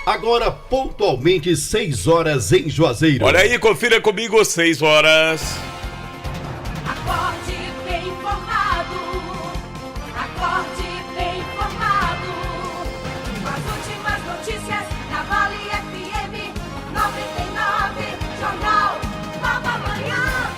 Agora, pontualmente, 6 horas em Juazeiro. Olha aí, confira comigo, 6 horas. Acorde bem informado. Acorde bem informado. Com as últimas notícias na Vale FM 99. Jornal Nova Manhã.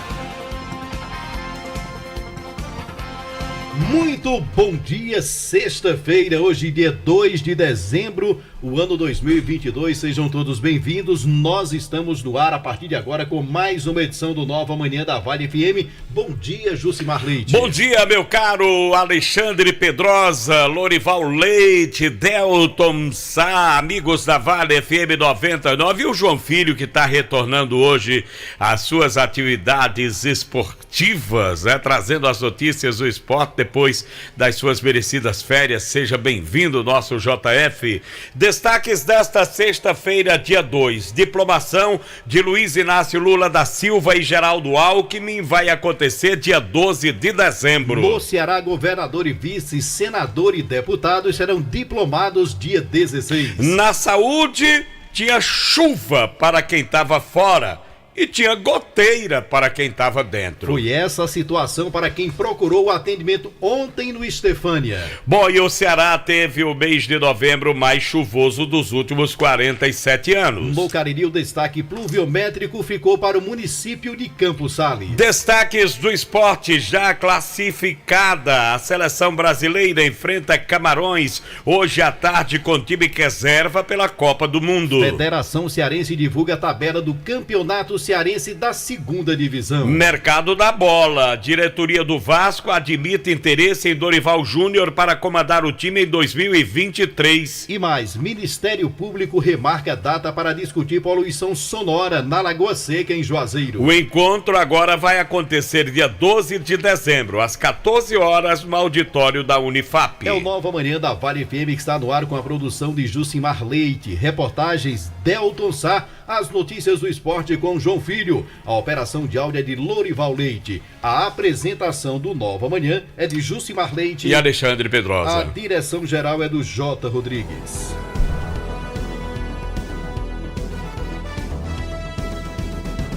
Muito bom dia, sexta-feira, hoje dia 2 de dezembro, o ano 2022, sejam todos bem-vindos. Nós estamos no ar a partir de agora com mais uma edição do Nova Manhã da Vale FM. Bom dia, Jucimar Leite. Bom dia, meu caro Alexandre Pedrosa, Lorival Leite, Delton Sá, amigos da Vale FM 99 e o João Filho, que está retornando hoje às suas atividades esportivas, trazendo as notícias do esporte depois das suas merecidas férias. Seja bem-vindo, nosso JF. Destaques desta sexta-feira, dia 2. Diplomação de Luiz Inácio Lula da Silva e Geraldo Alckmin vai acontecer dia 12 de dezembro. No Ceará, governador e vice, senador e deputados serão diplomados dia 16. Na saúde, tinha chuva para quem estava fora e tinha goteira para quem estava dentro. Foi essa a situação para quem procurou o atendimento ontem no Estefânia. Bom, e o Ceará teve o mês de novembro mais chuvoso dos últimos 47 anos. No Cariri, o destaque pluviométrico ficou para o município de Campos Sales. Destaques do esporte, já classificada. A seleção brasileira enfrenta Camarões hoje à tarde com time reserva pela Copa do Mundo. Federação Cearense divulga a tabela do campeonato cearense da segunda divisão. Mercado da bola. Diretoria do Vasco admite interesse em Dorival Júnior para comandar o time em 2023. E mais, Ministério Público remarca a data para discutir poluição sonora na Lagoa Seca, em Juazeiro. O encontro agora vai acontecer dia 12 de dezembro, às 14 horas, no auditório da Unifap. É o Nova Manhã da Vale FM que está no ar com a produção de Jucimar Leite, reportagens Delton Sá, as notícias do esporte com João Filho, a operação de áudio é de Lorival Leite, a apresentação do Nova Manhã é de Jucimar Leite e Alexandre Pedrosa. A direção geral é do J. Rodrigues.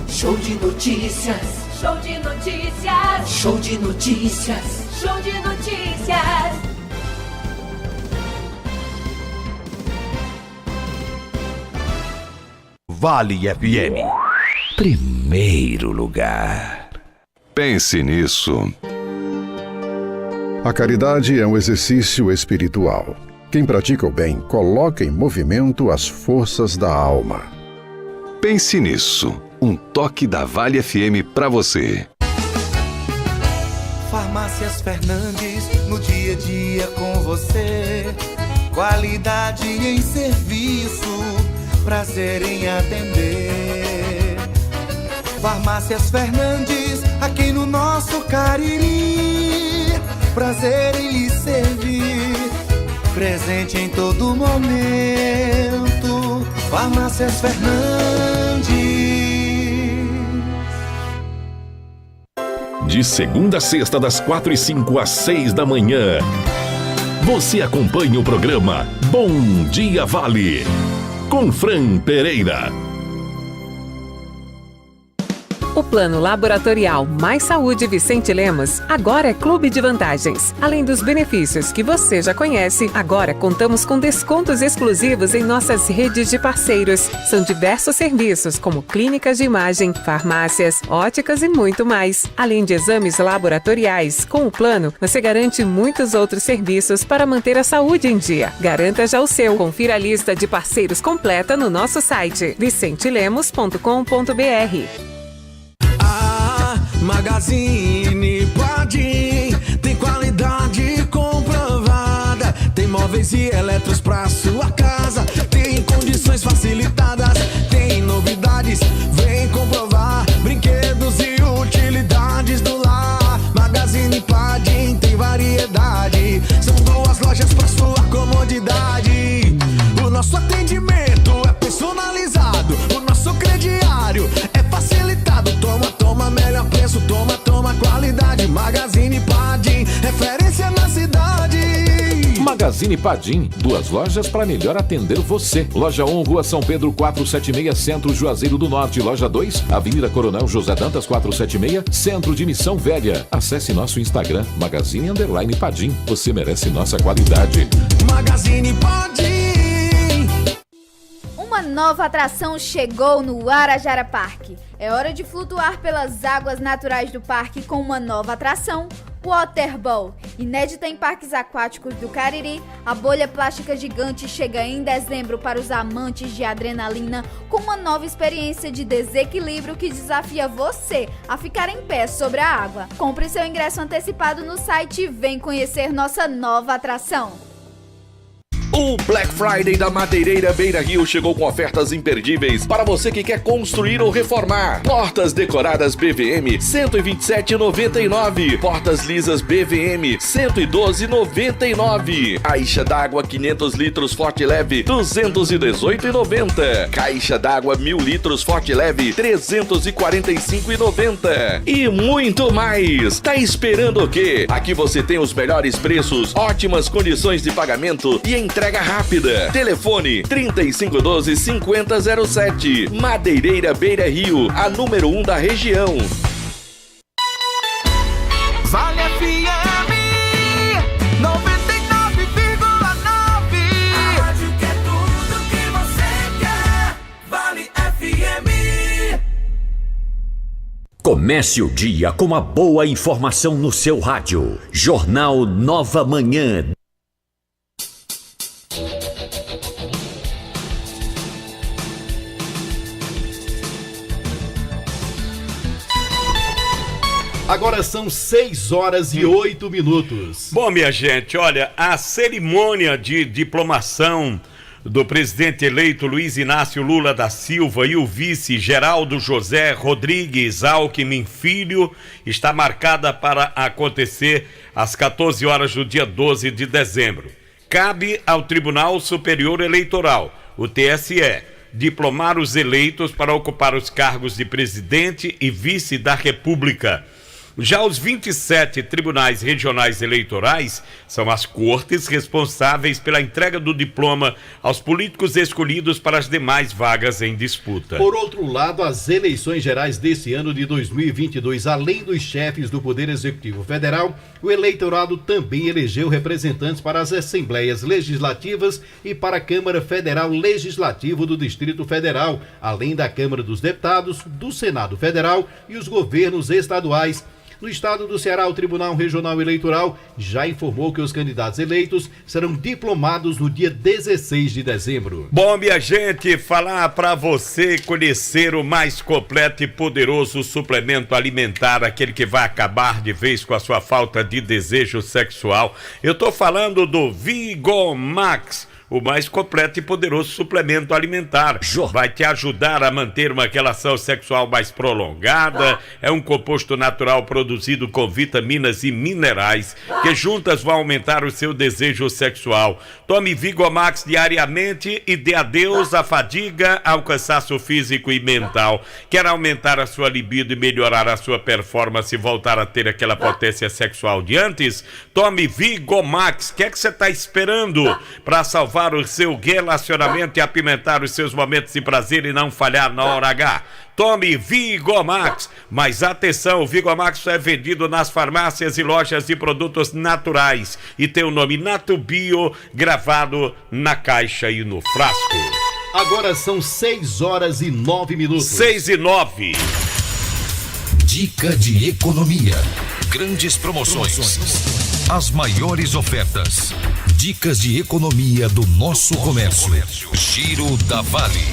Show de notícias. Show de notícias. Show de notícias. Show de notícias. Vale FM. Primeiro lugar. Pense nisso. A caridade é um exercício espiritual. Quem pratica o bem coloca em movimento as forças da alma. Pense nisso. Um toque da Vale FM pra você. Farmácias Fernandes, no dia a dia com você. Qualidade em serviço, prazer em atender. Farmácias Fernandes, aqui no nosso Cariri. Prazer em lhe servir, presente em todo momento. Farmácias Fernandes. De segunda a sexta, das 4h05 às 6 da manhã. Você acompanha o programa Bom Dia Vale, com Fran Pereira. O Plano Laboratorial Mais Saúde Vicente Lemos agora é clube de vantagens. Além dos benefícios que você já conhece, agora contamos com descontos exclusivos em nossas redes de parceiros. São diversos serviços como clínicas de imagem, farmácias, óticas e muito mais. Além de exames laboratoriais, com o plano você garante muitos outros serviços para manter a saúde em dia. Garanta já o seu. Confira a lista de parceiros completa no nosso site vicentelemos.com.br. Magazine Padim tem qualidade comprovada. Tem móveis e eletros pra sua casa. Tem condições facilitadas. Tem novidades, vem comprovar. Brinquedos e utilidades do lar. Magazine Padim tem variedade. São 2 lojas pra sua comodidade. O nosso atendimento é personalizado. O nosso crediário é facilitado. Toma, melhor preço. Toma, qualidade. Magazine Padim, referência na cidade. Magazine Padim, 2 lojas para melhor atender você. Loja 1, Rua São Pedro 476, Centro Juazeiro do Norte. Loja 2, Avenida Coronel José Dantas 476, Centro de Missão Velha. Acesse nosso Instagram, Magazine_Padim. Você merece nossa qualidade. Magazine Padim. Uma nova atração chegou no Arajara Parque. É hora de flutuar pelas águas naturais do parque com uma nova atração, Waterball. Inédita em parques aquáticos do Cariri, a bolha plástica gigante chega em dezembro para os amantes de adrenalina com uma nova experiência de desequilíbrio que desafia você a ficar em pé sobre a água. Compre seu ingresso antecipado no site e vem conhecer nossa nova atração. O Black Friday da Madeireira Beira Rio chegou com ofertas imperdíveis para você que quer construir ou reformar. Portas decoradas BVM, R$ 127,99. Portas lisas BVM, R$ 112,99. Caixa d'água 500 litros Forte Leve, R$ 218,90. Caixa d'água 1.000 litros Forte Leve, R$ 345,90. E muito mais. Tá esperando o quê? Aqui você tem os melhores preços, ótimas condições de pagamento e entrega rápida. Telefone 3512-5007. Madeireira Beira Rio, a número 1 da região. Vale FM 99,9. A rádio que é tudo que você quer. Vale FM. Comece o dia com uma boa informação no seu rádio. Jornal Nova Manhã. Agora são 6 horas e 8 minutos. Bom, minha gente, olha, a cerimônia de diplomação do presidente eleito Luiz Inácio Lula da Silva e o vice Geraldo José Rodrigues Alckmin Filho está marcada para acontecer às 14 horas do dia 12 de dezembro. Cabe ao Tribunal Superior Eleitoral, o TSE, diplomar os eleitos para ocupar os cargos de presidente e vice da República. Já os 27 tribunais regionais eleitorais são as cortes responsáveis pela entrega do diploma aos políticos escolhidos para as demais vagas em disputa. Por outro lado, as eleições gerais desse ano de 2022, além dos chefes do Poder Executivo Federal, o eleitorado também elegeu representantes para as Assembleias Legislativas e para a Câmara Federal Legislativo do Distrito Federal, além da Câmara dos Deputados, do Senado Federal e os governos estaduais. No estado do Ceará, o Tribunal Regional Eleitoral já informou que os candidatos eleitos serão diplomados no dia 16 de dezembro. Bom, minha gente, falar para você conhecer o mais completo e poderoso suplemento alimentar, aquele que vai acabar de vez com a sua falta de desejo sexual. Eu tô falando do Vigomax, o mais completo e poderoso suplemento alimentar. Vai te ajudar a manter uma relação sexual mais prolongada. É um composto natural produzido com vitaminas e minerais que juntas vão aumentar o seu desejo sexual. Tome Vigomax diariamente e dê adeus à fadiga, ao cansaço físico e mental. Quer aumentar a sua libido e melhorar a sua performance e voltar a ter aquela potência sexual de antes? Tome Vigomax. O que é que você está esperando para salvar o seu relacionamento e apimentar os seus momentos de prazer e não falhar na hora H? Tome Vigomax. Mas atenção, o Vigomax é vendido nas farmácias e lojas de produtos naturais e tem o nome Natubio gravado na caixa e no frasco. Agora são 6 horas e 9 minutos. 6 e 9. Dica de economia. Grandes promoções. As maiores ofertas. Dicas de economia do nosso comércio. Giro da Vale.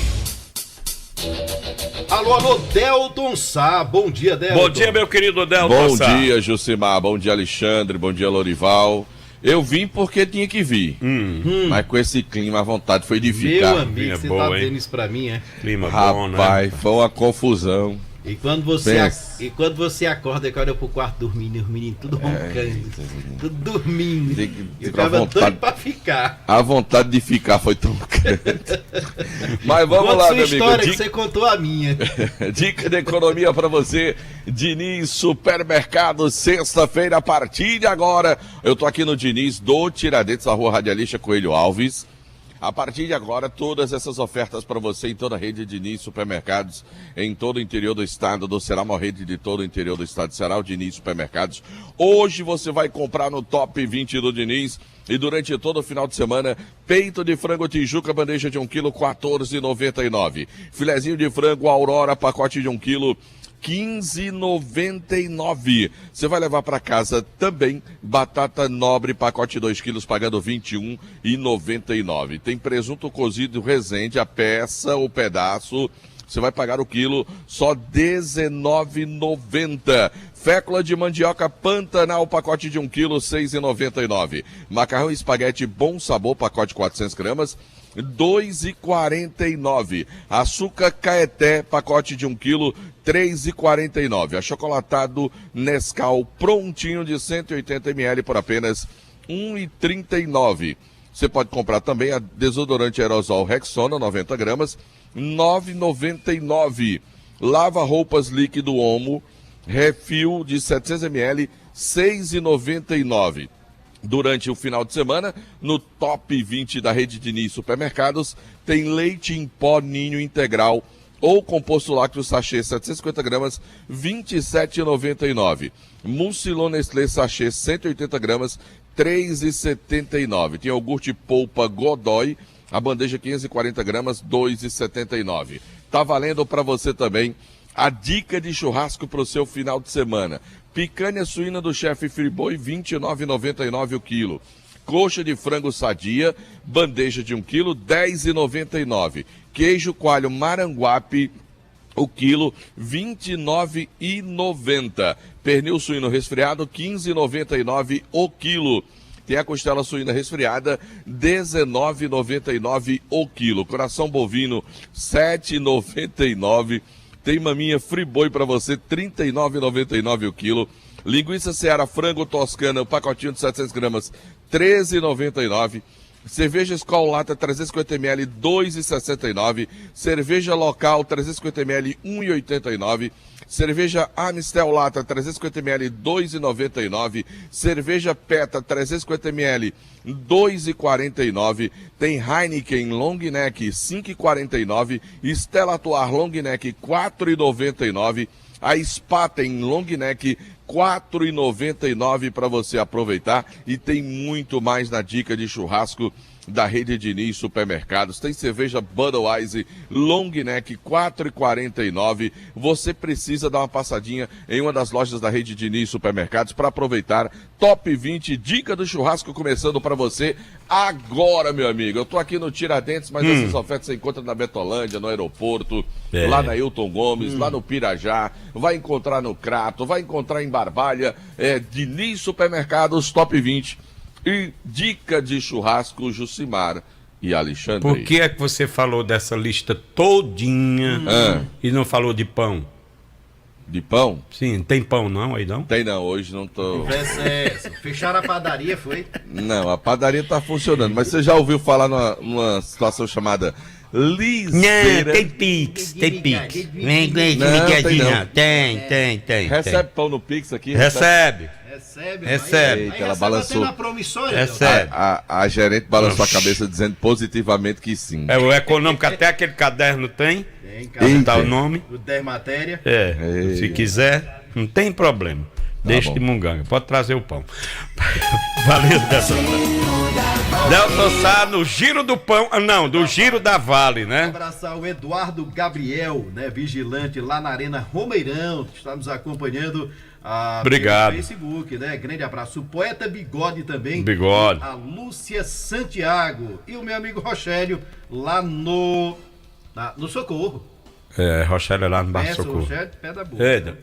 Alô, Delton Sá. Bom dia, Delton. Bom dia, meu querido Delton Sá. Bom dia, Jucimar. Bom dia, Alexandre. Bom dia, Lorival. Eu vim porque tinha que vir. Mas com esse clima, a vontade foi de ficar. Meu amigo, você tá dizendo isso pra mim, é? Clima bom, né? Rapaz, foi uma confusão. E quando você acorda, que olha pro quarto dormindo, os meninos tudo roncando, tudo dormindo. E ficava doido pra ficar. A vontade de ficar foi tão grande. Mas vamos lá, meu amigo. História que você contou a minha. Dica de economia pra você. Diniz Supermercado, sexta-feira, a partir de agora. Eu tô aqui no Diniz do Tiradentes, na rua Radialista Coelho Alves. A partir de agora, todas essas ofertas para você em toda a rede de Diniz Supermercados, em todo o interior do estado do Ceará, uma rede de todo o interior do estado do Ceará, o Diniz Supermercados. Hoje você vai comprar no Top 20 do Diniz e durante todo o final de semana, peito de frango Tijuca, bandeja de 1 kg, R$14,99. Filezinho de frango Aurora, pacote de 1 kg, R$15,99. Você vai levar para casa também batata nobre, pacote 2 quilos, pagando R$21,99. Tem presunto cozido Resende, a peça, o pedaço, você vai pagar o quilo só R$19,90. Fécula de mandioca Pantanal, pacote de 1 quilo, R$6,99. Macarrão e espaguete Bom Sabor, pacote 400 gramas, R$2,49. Açúcar Caeté, pacote de 1 quilo, R$3,49. Achocolatado Nescau prontinho de 180 ml por apenas R$1,39. Você pode comprar também a desodorante aerosol Rexona, 90 gramas, R$9,99. Lava roupas líquido Omo, refil de 700 ml, R$6,99. Durante o final de semana, no Top 20 da rede Diniz Supermercados, tem leite em pó Ninho integral ou composto lácteo sachê 750 gramas, R$27,99. Mucilon Nestlé sachê 180 gramas, R$3,79. Tem iogurte polpa Godoy, a bandeja 540 gramas, R$2,79. Tá valendo para você também a dica de churrasco para o seu final de semana. Picanha suína do chefe Friboi, R$29,99 o quilo. Coxa de frango sadia, bandeja de 1 quilo, R$10,99. Queijo coalho Maranguape, o quilo, R$29,90. Pernil suíno resfriado, R$15,99 o quilo. Tem a costela suína resfriada, R$19,99 o quilo. Coração bovino, R$7,99. Tem maminha Friboi para você, R$39,99 o quilo. Linguiça Seara frango toscana, o pacotinho de 700 gramas, R$13,99. Cerveja Skol Lata 350 ml, R$2,69. Cerveja Local 350 ml, R$1,89. Cerveja Amistel Lata 350 ml, R$2,99. Cerveja Peta 350 ml, R$2,49. Tem Heineken Long Neck 5,49. Stella Artois Long Neck 4,99. A Spaten Long Neck R$4,99 para você aproveitar. E tem muito mais na dica de churrasco da rede Diniz Supermercados. Tem cerveja Budweiser Long Neck R$4,49. Você precisa dar uma passadinha em uma das lojas da rede Diniz Supermercados para aproveitar. Top 20, dica do churrasco começando para você agora, meu amigo. Eu tô aqui no Tiradentes, mas essas ofertas você encontra na Betolândia, no aeroporto, lá na Hilton Gomes, lá no Pirajá, vai encontrar no Crato, vai encontrar em Barbalha. Diniz Supermercados Top 20. E dica de churrasco, Jucimar e Alexandre. Por que é que você falou dessa lista todinha e não falou de pão? De pão? Sim, tem pão não aí não? Tem não, hoje não tô... Fecharam a padaria, foi? Não, a padaria tá funcionando, mas você já ouviu falar numa situação chamada liseira? Não, tem Pix, tem Pix. Vem, tem. Recebe pão no Pix aqui? Recebe. Eita, ela balançou. Recebe. A gerente balançou a cabeça dizendo positivamente que sim. O econômico, até aquele caderno tem. Tem, tá o nome. O 10 matéria. Se quiser, não tem problema. Deixa de munganga, pode trazer o pão. Valeu dessa. Delton Sá no Giro do Pão, do Giro da Vale, né? Abraçar o Eduardo Gabriel, né? Vigilante lá na Arena Romeirão, que está nos acompanhando. Obrigado. No Facebook, né? Grande abraço. O Poeta Bigode também. Bigode. A Lúcia Santiago. E o meu amigo Rogério lá no Socorro. Rogério lá no Bar Socorro. Rogério, pé da boca.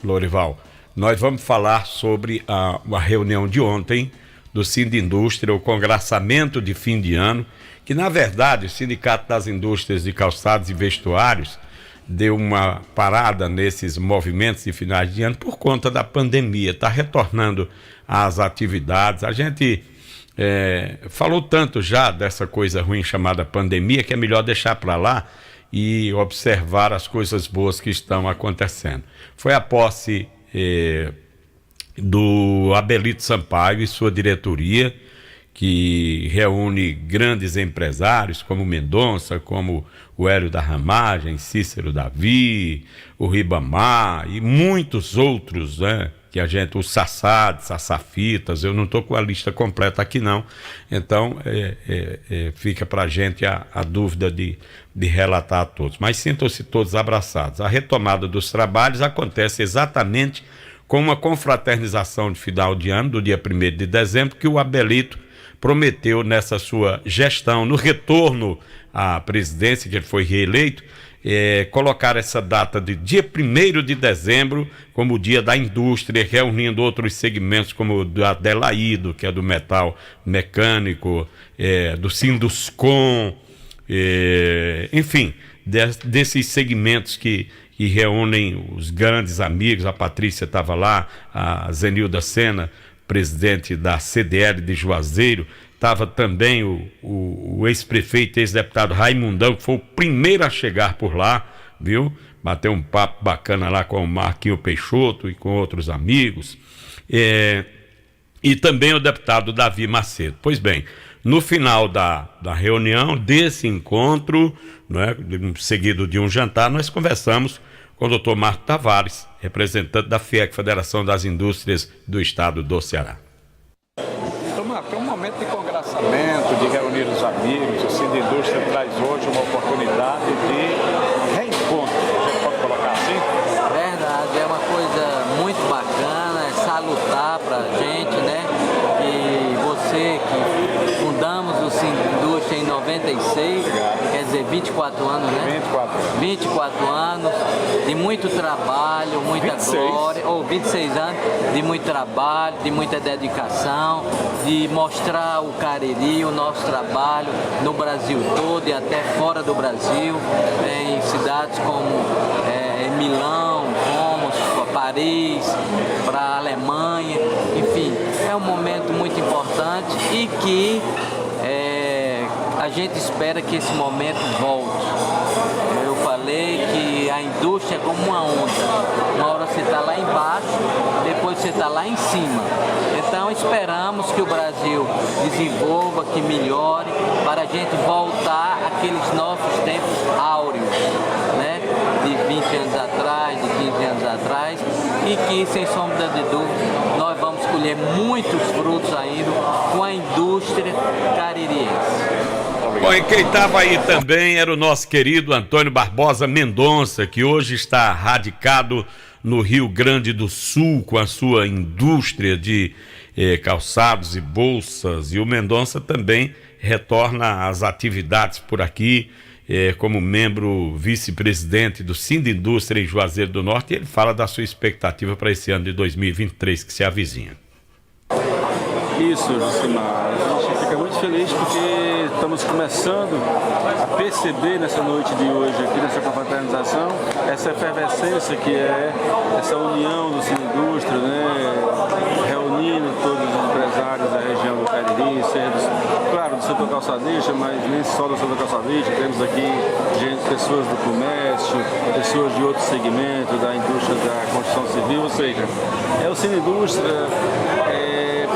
Lorival, nós vamos falar sobre a reunião de ontem do Sindindústria, o congraçamento de fim de ano, que na verdade o Sindicato das Indústrias de Calçados e Vestuários deu uma parada nesses movimentos de finais de ano por conta da pandemia. Está retornando às atividades. A gente falou tanto já dessa coisa ruim chamada pandemia que é melhor deixar para lá e observar as coisas boas que estão acontecendo. Foi a posse do Abelito Sampaio e sua diretoria, que reúne grandes empresários como Mendonça, como o Hélio da Ramagem, Cícero Davi, o Ribamar e muitos outros, né? Que a gente, os Sassafitas, eu não estou com a lista completa aqui não, então fica para a gente a dúvida de relatar a todos, mas sintam-se todos abraçados. A retomada dos trabalhos acontece exatamente com uma confraternização de final de ano, do dia 1º de dezembro, que o Abelito prometeu nessa sua gestão, no retorno à presidência, que ele foi reeleito, colocar essa data de dia 1º de dezembro como o dia da indústria, reunindo outros segmentos como o da Adelaído, que é do metal mecânico, do Sinduscom, enfim, desses segmentos que reúnem os grandes amigos. A Patrícia estava lá, a Zenilda Sena, presidente da CDL de Juazeiro, estava também o ex-prefeito, ex-deputado Raimundão, que foi o primeiro a chegar por lá, viu? Bateu um papo bacana lá com o Marquinho Peixoto e com outros amigos. E também o deputado Davi Macedo. Pois bem, no final da reunião, desse encontro, né, seguido de um jantar, nós conversamos com o doutor Marco Tavares, representante da FIEC, Federação das Indústrias do Estado do Ceará. Foi um momento de congraçamento, de reunir os amigos. O Sindindústria traz hoje uma oportunidade de reencontro, a gente pode colocar assim? Verdade, é uma coisa muito bacana, é salutar para a gente, né? E você que fundamos o Sindindústria em 96, quer dizer, 24 anos, né? 24 anos, de muito trabalho, muita 26. Glória, ou 26 anos, de muito trabalho, de muita dedicação, de mostrar o Cariri, o nosso trabalho no Brasil todo e até fora do Brasil, em cidades como Milão, Roma, Paris, para a Alemanha, enfim, é um momento muito importante e que a gente espera que esse momento volte. Eu falei que a indústria é como uma onda. Uma hora você está lá embaixo, depois você está lá em cima. Então esperamos que o Brasil desenvolva, que melhore, para a gente voltar àqueles nossos tempos áureos, né? De 20 anos atrás, de 15 anos atrás, e que, sem sombra de dúvida, nós vamos colher muitos frutos ainda com a indústria caririense. Bom, e quem estava aí também era o nosso querido Antônio Barbosa Mendonça, que hoje está radicado no Rio Grande do Sul com a sua indústria de calçados e bolsas. E o Mendonça também retorna às atividades por aqui como membro vice-presidente do Sindindústria em Juazeiro do Norte. E ele fala da sua expectativa para esse ano de 2023 que se avizinha. Isso, Jucimar. A gente fica muito feliz porque estamos começando a perceber nessa noite de hoje, aqui nessa confraternização, essa efervescência que é essa união do Sindindústria, né? Reunindo todos os empresários da região do Cariri, claro, do setor calçadista, mas nem só do setor calçadista, temos aqui pessoas do comércio, pessoas de outros segmentos, da indústria da construção civil, ou seja, é o Sindindústria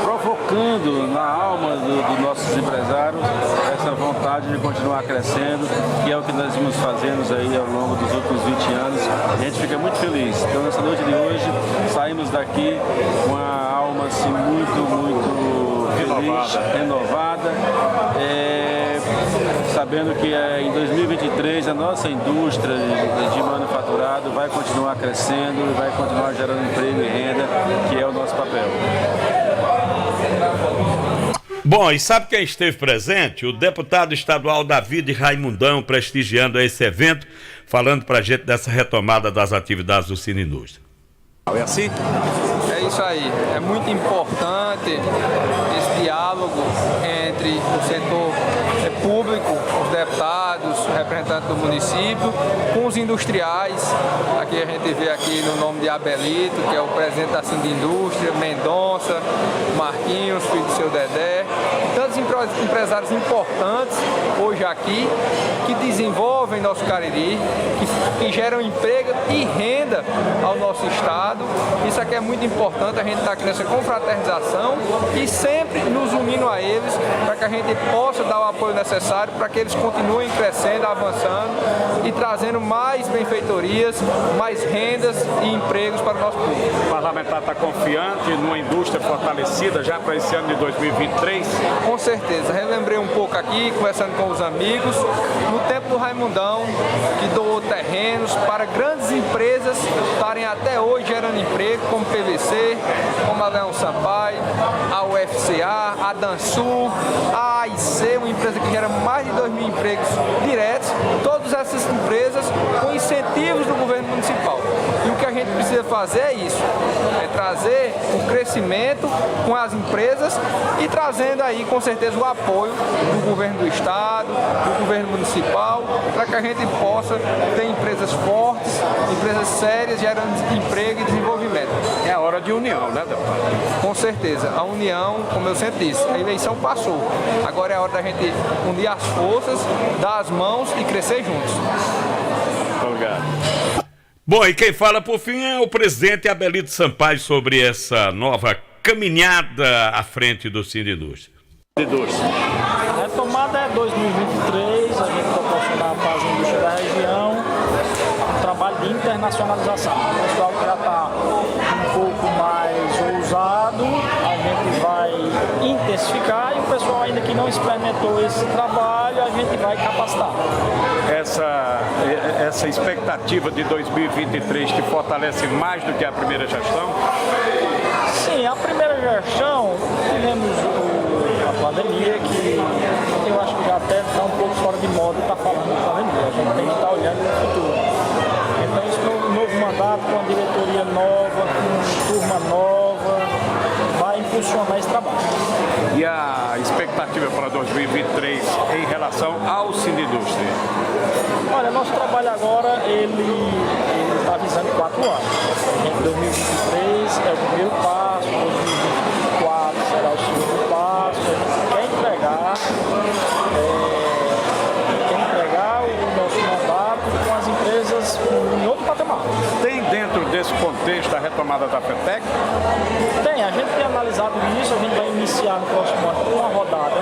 provocando na alma dos nossos empresários essa vontade de continuar crescendo, que é o que nós vimos fazendo aí ao longo dos últimos 20 anos. A gente fica muito feliz. Então, nessa noite de hoje, saímos daqui com a alma assim, muito feliz, renovada, sabendo que em 2023 a nossa indústria de manufaturado vai continuar crescendo e vai continuar gerando emprego e renda, que é o nosso papel. Bom, e sabe quem esteve presente? O deputado estadual Davi Raimundão, prestigiando esse evento, falando pra gente dessa retomada das atividades do Sindindústria. É assim? É isso aí. É muito importante esse diálogo entre o setor público, os deputados, os representantes do município, com os industriais. Aqui a gente vê aqui no nome de Abelito, que é o presidente da Sindindústria, Mendonça, Marquinhos, filho do seu Dedé. Tantos empresários importantes hoje aqui que desenvolvem nosso Cariri, que geram emprego e renda ao nosso estado. Isso aqui é muito importante, a gente está aqui nessa confraternização e sempre nos unindo a eles para que a gente possa dar o apoio necessário para que eles continuem crescendo, avançando e trazendo mais benfeitorias, mais rendas e empregos para o nosso público. O parlamentar está confiante numa indústria fortalecida já para esse ano de 2023? Com certeza. Relembrei um pouco aqui, conversando com os amigos, no tempo do Raimundão, que doou terrenos para grandes empresas estarem até hoje gerando emprego, como PVC, como a Leão Sampaio, a UFCA, a Dansul, a AIC, uma empresa que gera mais de 2.000 empregos diretos, todas essas empresas com incentivos do governo municipal. E o que a gente precisa fazer é isso, é trazer o crescimento com as empresas e trazendo aí com certeza o apoio do governo do estado, do governo municipal, para que a gente possa ter empresas fortes, empresas sérias, gerando emprego e desenvolvimento. É a hora de união, né, deputado? Com certeza. A união, como eu sempre disse, a eleição passou. Agora é a hora da gente unir as forças, dar as mãos e crescer juntos. Obrigado. Bom, e quem fala por fim é o presidente Abelito Sampaio sobre essa nova caminhada à frente do Sindindústria. A retomada é 2023, a gente proporcionar para as indústrias da região um trabalho de internacionalização. O pessoal que já está um pouco mais ousado, a gente vai intensificar, e o pessoal ainda que não experimentou esse trabalho, a gente vai capacitar. Essa expectativa de 2023 que fortalece mais do que a primeira gestão? Sim, a primeira gestão tivemos a pandemia, que eu acho que já até está um pouco fora de moda estar falando de pandemia. A gente tem que estar olhando no futuro. Então, esse novo mandato, com a diretoria nova, com turma nova, vai impulsionar esse trabalho. E a expectativa para 2023 em relação ao Sindindústria? Olha, nosso trabalho agora, ele está visando 4 anos. Em 2023 é o primeiro passo, 2024 será o segundo passo. A gente quer entregar o nosso mandato com as empresas em outro patamar. Tem dentro desse contexto a retomada da FETEC? Tem, a gente tem analisado isso, a gente vai iniciar no próximo ano uma rodada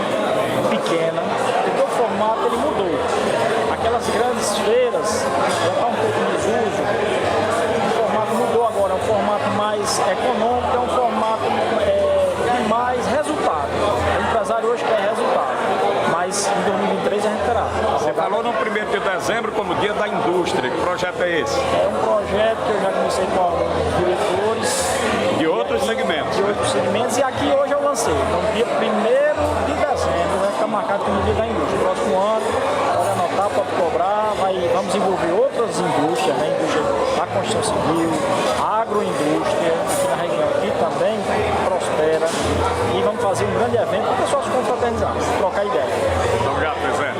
pequena, porque o formato ele mudou. Aquelas grandes feiras já está um pouco em desuso, o formato mudou agora, é um formato mais econômico, é um formato de mais resultado. O empresário hoje quer resultado, mas em 2023 a gente terá. Você falou no 1º de dezembro como Dia da Indústria, que projeto é esse? É um projeto que eu já comecei com alguns diretores. De outros segmentos? De outros segmentos, e aqui hoje eu lancei. Então, dia 1º de dezembro vai ficar marcado como Dia da Indústria. Próximo ano, pode anotar, pode cobrar, vamos envolver outras indústrias, né? Indústria da construção civil, a agroindústria, aqui na região aqui também prospera. E vamos fazer um grande evento para o pessoal se confraternizar, trocar ideia. Obrigado, presidente.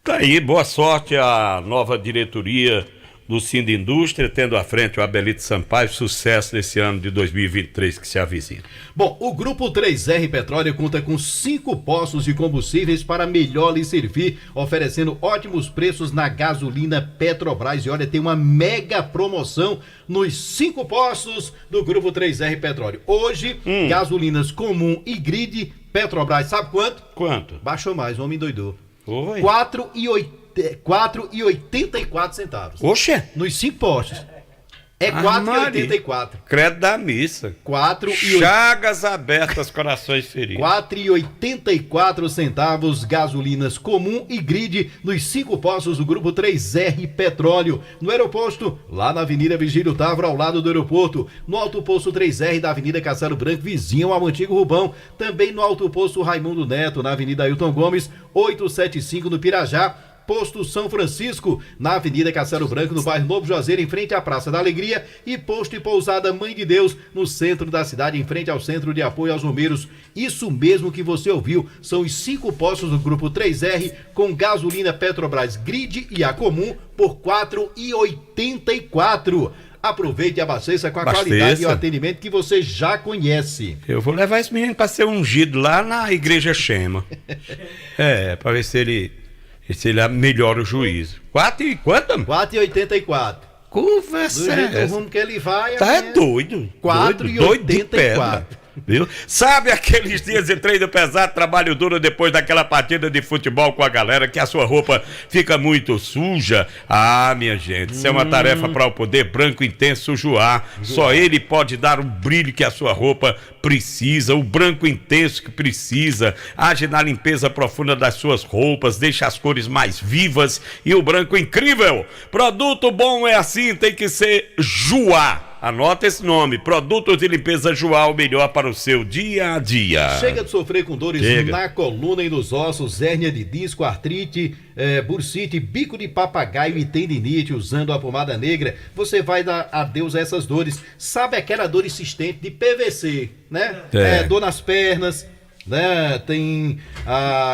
Tá aí, boa sorte à nova diretoria do Sindindústria, tendo à frente o Abelito Sampaio. Sucesso nesse ano de 2023 que se avizinha. Bom, o Grupo 3R Petróleo conta com 5 postos de combustíveis para melhor lhe servir, oferecendo ótimos preços na gasolina Petrobras. E olha, tem uma mega promoção nos 5 postos do Grupo 3R Petróleo. Hoje, gasolinas comum e grid Petrobras, sabe quanto? Quanto? Baixou mais, o homem doidou. Oi. 4,84 centavos. Oxe! Nos 5 postos. É 4,84. Credo da missa. 4,84. Chagas abertas, corações feridos. 4,84 centavos, gasolinas comum e grid nos 5 postos do Grupo 3R Petróleo. No aeroposto, lá na Avenida Vigílio Távora, ao lado do aeroporto. No Alto Posto 3R da Avenida Castelo Branco, vizinho ao antigo Rubão. Também no Alto Posto Raimundo Neto, na Avenida Ailton Gomes, 875 no Pirajá. Posto São Francisco, na Avenida Castelo Branco, no bairro Novo Juazeiro, em frente à Praça da Alegria, e Posto e Pousada Mãe de Deus, no centro da cidade, em frente ao Centro de Apoio aos Bombeiros. Isso mesmo que você ouviu, são os 5 postos do Grupo 3R com gasolina Petrobras Grid e a comum por R$ 4,84. Aproveite e abasteça com a qualidade e o atendimento que você já conhece. Eu vou levar esse menino para ser ungido lá na Igreja Chema. Para ver se ele melhora o juízo. 4 e quanto? 4,84. Conversa é essa? Rumo que ele vai. Tá doido. 4,84. Viu? Sabe aqueles dias de treino pesado, trabalho duro depois daquela partida de futebol com a galera, que a sua roupa fica muito suja? Ah, minha gente, isso é uma tarefa para o Poder Branco Intenso Joá. Só ele pode dar o brilho que a sua roupa precisa, o branco intenso que precisa. Age na limpeza profunda das suas roupas, deixa as cores mais vivas e o branco incrível. Produto bom é assim, tem que ser Joá. Anota esse nome, Produtos de Limpeza Joá, o melhor para o seu dia a dia. Chega de sofrer com dores na coluna e nos ossos, hérnia de disco, artrite, bursite, bico de papagaio e tendinite. Usando a pomada negra, você vai dar adeus a essas dores. Sabe aquela dor insistente de PVC, né? Dor nas pernas, né? Tem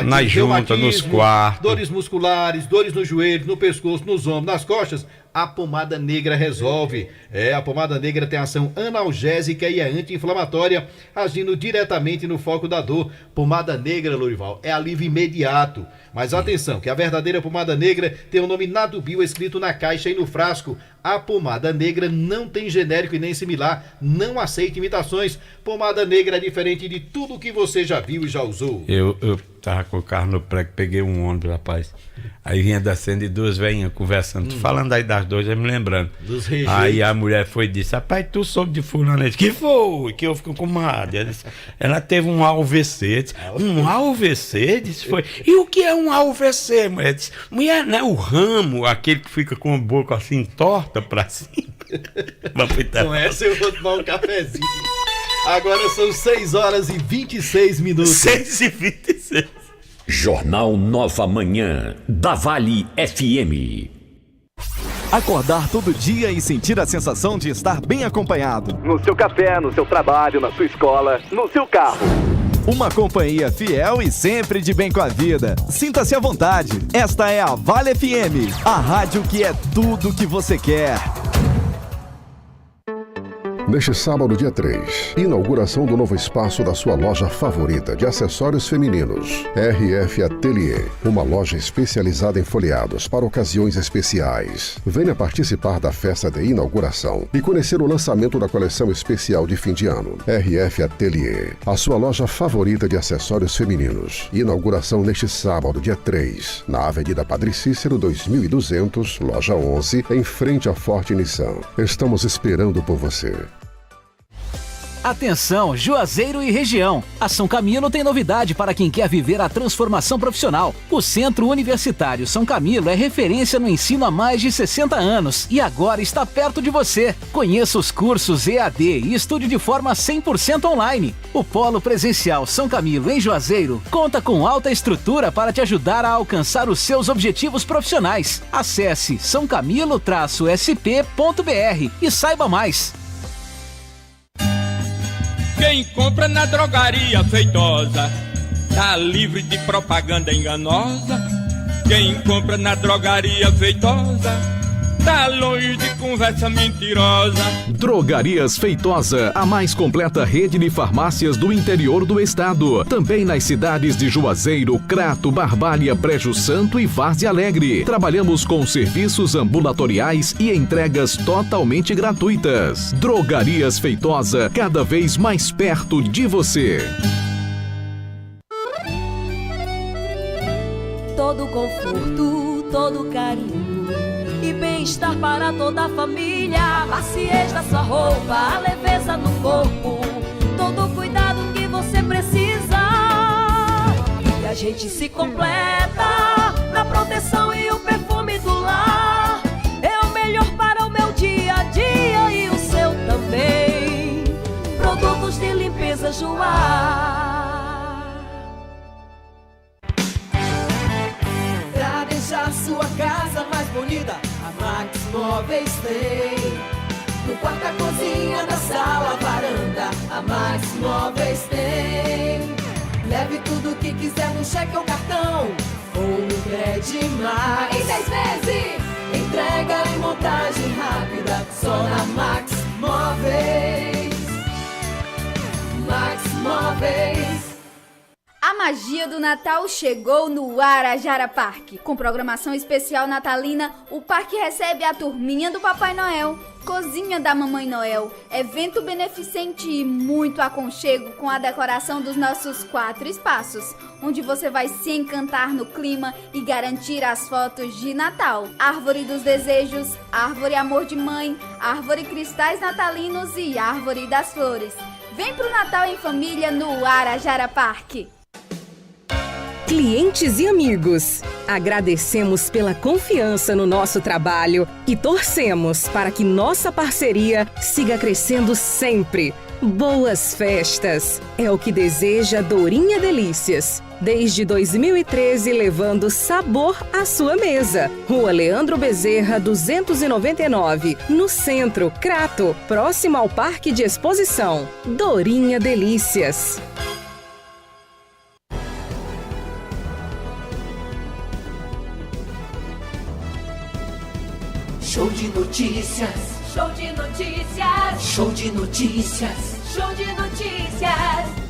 nas juntas, nos quartos, dores musculares, dores no joelho, no pescoço, nos ombros, nas costas. A pomada negra resolve. A pomada negra tem ação analgésica e é anti-inflamatória, agindo diretamente no foco da dor. Pomada negra, Lourival, é alívio imediato. Mas atenção, que a verdadeira pomada negra tem o nome Nadubio escrito na caixa e no frasco. A pomada negra não tem genérico e nem similar, não aceita imitações. Pomada negra é diferente de tudo que você já viu e já usou. Eu tava com o carro no prego, peguei um ônibus, rapaz. Aí vinha descendo e 2 velhinhas conversando. Falando aí das 2, me lembrando. Aí a mulher foi e disse: rapaz, tu soube de fulano? Ele disse: que foi? Que eu fico com comadre. Ela teve um AVC. Disse, um AVC? Disse, foi. E o que é um AVC? Mulher disse: mulher, não é o ramo, aquele que fica com a boca assim torta pra cima. Com essa eu vou tomar um cafezinho. Agora são 6h26. 6h26. Jornal Nova Manhã, da Vale FM. Acordar todo dia e sentir a sensação de estar bem acompanhado. No seu café, no seu trabalho, na sua escola, no seu carro. Uma companhia fiel e sempre de bem com a vida. Sinta-se à vontade. Esta é a Vale FM, a rádio que é tudo que você quer. Neste sábado, dia 3, inauguração do novo espaço da sua loja favorita de acessórios femininos, RF Atelier, uma loja especializada em folheados para ocasiões especiais. Venha participar da festa de inauguração e conhecer o lançamento da coleção especial de fim de ano. RF Atelier, a sua loja favorita de acessórios femininos. Inauguração neste sábado, dia 3, na Avenida Padre Cícero 2200, loja 11, em frente à Forte Nissan. Estamos esperando por você. Atenção, Juazeiro e região. A São Camilo tem novidade para quem quer viver a transformação profissional. O Centro Universitário São Camilo é referência no ensino há mais de 60 anos e agora está perto de você. Conheça os cursos EAD e estude de forma 100% online. O Polo Presencial São Camilo em Juazeiro conta com alta estrutura para te ajudar a alcançar os seus objetivos profissionais. Acesse sãocamilo-sp.br e saiba mais. Quem compra na drogaria feitosa tá livre de propaganda enganosa. Quem compra na drogaria feitosa tá longe de conversa mentirosa. Drogarias Feitosa, a mais completa rede de farmácias do interior do estado. Também nas cidades de Juazeiro, Crato, Barbalha, Brejo Santo e Várzea Alegre. Trabalhamos com serviços ambulatoriais e entregas totalmente gratuitas. Drogarias Feitosa, cada vez mais perto de você. Todo conforto, todo carinho e bem-estar para toda a família. A maciez da sua roupa, a leveza no corpo, todo o cuidado que você precisa. E a gente se completa na proteção e o perfume do lar. É o melhor para o meu dia a dia e o seu também. Produtos de limpeza Joá. Pra deixar sua unida, a Max Móveis tem. No quarto, a cozinha, na sala, a varanda, a Max Móveis tem. Leve tudo que quiser no cheque ou cartão, ou no Credimar. Em 10 vezes, entrega e montagem rápida, só na Max Móveis. Max Móveis. A magia do Natal chegou no Arajara Parque. Com programação especial natalina, o parque recebe a turminha do Papai Noel, cozinha da Mamãe Noel, evento beneficente e muito aconchego com a decoração dos nossos 4 espaços, onde você vai se encantar no clima e garantir as fotos de Natal. Árvore dos Desejos, Árvore Amor de Mãe, Árvore Cristais Natalinos e Árvore das Flores. Vem pro Natal em família no Arajara Parque. Clientes e amigos, agradecemos pela confiança no nosso trabalho e torcemos para que nossa parceria siga crescendo sempre. Boas festas! É o que deseja Dourinha Delícias. Desde 2013, levando sabor à sua mesa. Rua Leandro Bezerra, 299, no centro, Crato, próximo ao Parque de Exposição. Dourinha Delícias. Show de notícias. Show de notícias. Show de notícias. Show de notícias.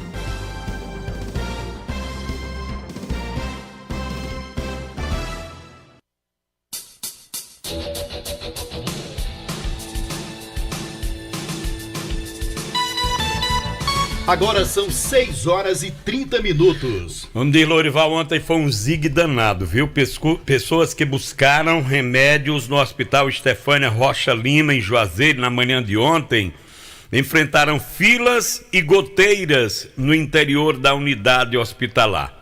Agora são 6 horas e 30 minutos. Vamos dizer, Lorival, ontem foi um zigue danado, viu? Pessoas que buscaram remédios no Hospital Estefânia Rocha Lima, em Juazeiro, na manhã de ontem, enfrentaram filas e goteiras no interior da unidade hospitalar.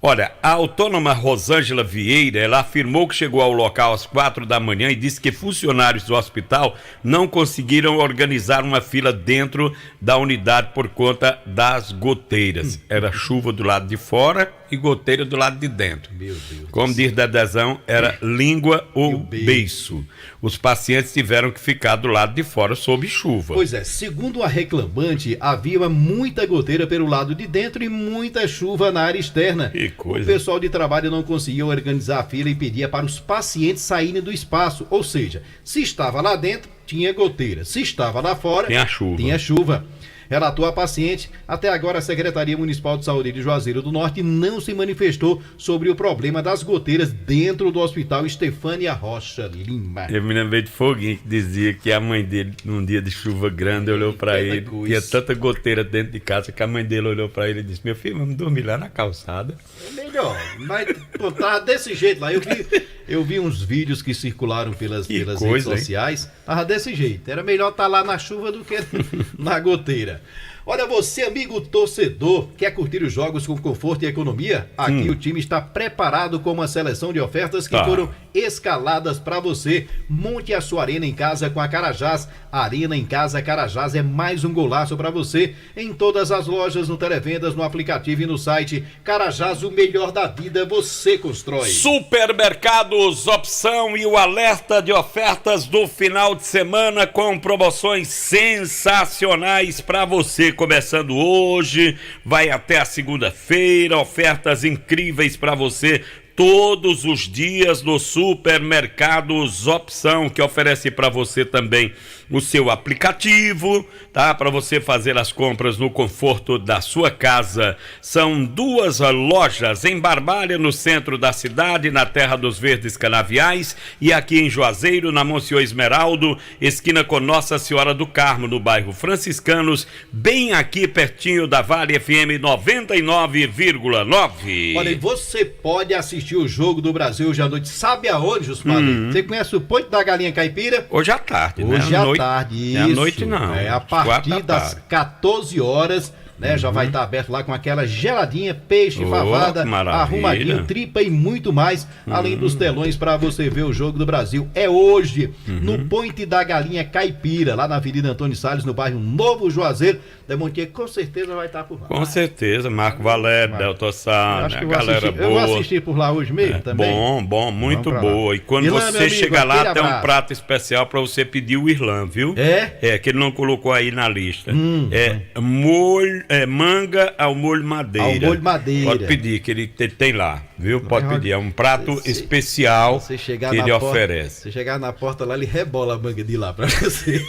Olha, a autônoma Rosângela Vieira, ela afirmou que chegou ao local às 4 da manhã e disse que funcionários do hospital não conseguiram organizar uma fila dentro da unidade por conta das goteiras. Era chuva do lado de fora e goteira do lado de dentro. Meu Deus. Como diz Dedezão, era língua ou beiço. Os pacientes tiveram que ficar do lado de fora sob chuva. Pois é, segundo a reclamante, havia muita goteira pelo lado de dentro e muita chuva na área externa. Que coisa. O pessoal de trabalho não conseguia organizar a fila e pedia para os pacientes saírem do espaço. Ou seja, se estava lá dentro, tinha goteira. Se estava lá fora, tinha chuva. Relatou a paciente. Até agora, a Secretaria Municipal de Saúde de Juazeiro do Norte não se manifestou sobre o problema das goteiras dentro do Hospital Estefânia Rocha Lima. Eu me lembrei de Foguinho que dizia que a mãe dele, num dia de chuva grande, olhou pra ele, tinha tanta goteira dentro de casa que a mãe dele olhou pra ele e disse: meu filho, vamos dormir lá na calçada. É melhor, mas pô, tá desse jeito lá. Eu vi uns vídeos que circularam pelas redes sociais. Tava desse jeito. Era melhor estar lá na chuva do que na goteira. Olha, você, amigo torcedor, quer curtir os jogos com conforto e economia? Aqui o time está preparado com uma seleção de ofertas que foram escaladas para você. Monte a sua arena em casa com a Carajás. Arena em Casa Carajás é mais um golaço para você. Em todas as lojas, no Televendas, no aplicativo e no site. Carajás, o melhor da vida você constrói. Supermercados Opção e o alerta de ofertas do final de semana com promoções sensacionais para você. Começando hoje, vai até a segunda-feira, ofertas incríveis para você todos os dias no Supermercados Opção, que oferece para você também o seu aplicativo, tá? Para você fazer as compras no conforto da sua casa. São 2 lojas em Barbalha, no centro da cidade, na Terra dos Verdes Canaviais, e aqui em Juazeiro, na Monsenhor Esmeraldo, esquina com Nossa Senhora do Carmo, no bairro Franciscanos, bem aqui pertinho da Vale FM 99,9. Olha, e você pode assistir o Jogo do Brasil hoje à noite. Sabe aonde, Jusmar? Você conhece o Ponte da Galinha Caipira? Hoje à tarde, hoje à tarde, isso. É à noite não. É a partir das 14 horas né? Já vai estar aberto lá com aquela geladinha, peixe, favada, arrumadinho, tripa e muito mais, além dos telões para você ver o Jogo do Brasil. É hoje, no Ponte da Galinha Caipira, lá na Avenida Antônio Salles, no bairro Novo Juazeiro. Demontier com certeza vai estar por lá. Com certeza, Marco Valério, Delton Sá, a galera boa. Eu vou assistir por lá hoje mesmo também. Bom, muito boa. E quando você chegar lá, tem um prato especial para você pedir o Irlã, viu? É, que ele não colocou aí na lista. Manga ao molho madeira. Ao molho madeira. Pode pedir, que ele tem lá, viu? Pode pedir, é um prato especial que ele oferece. Você chegar na porta lá, ele rebola a manga de lá para você.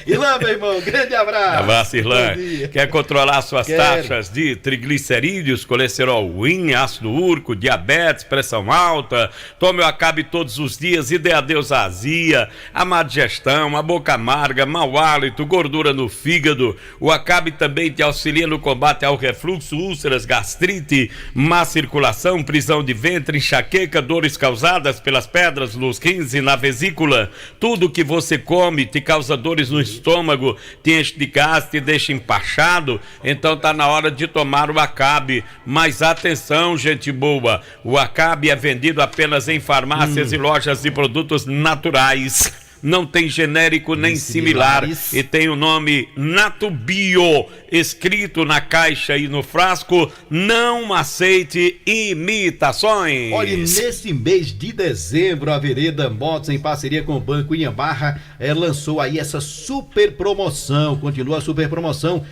Irlã, meu irmão, grande abraço. Irlã, quer controlar suas taxas de triglicerídeos, colesterol ruim, ácido úrico, diabetes, pressão alta? Tome o Acabe todos os dias e dê adeus à azia, a má digestão, a boca amarga, mau hálito, gordura no fígado. O Acabe também te auxilia no combate ao refluxo, úlceras, gastrite, má circulação, prisão de ventre, enxaqueca, dores causadas pelas pedras nos rins e na vesícula. Tudo que você come te causa dores no estômago, te enche de gás, te deixa empachado, então tá na hora de tomar o Acabe. Mas atenção, gente boa, o Acabe é vendido apenas em farmácias e lojas de produtos naturais. Não tem genérico nem similar e tem o nome Natubio escrito na caixa e no frasco. Não aceite imitações. Olha, nesse mês de dezembro, a Vereda Motos, em parceria com o Banco Inhambarra, lançou aí essa super promoção. Continua a super promoção,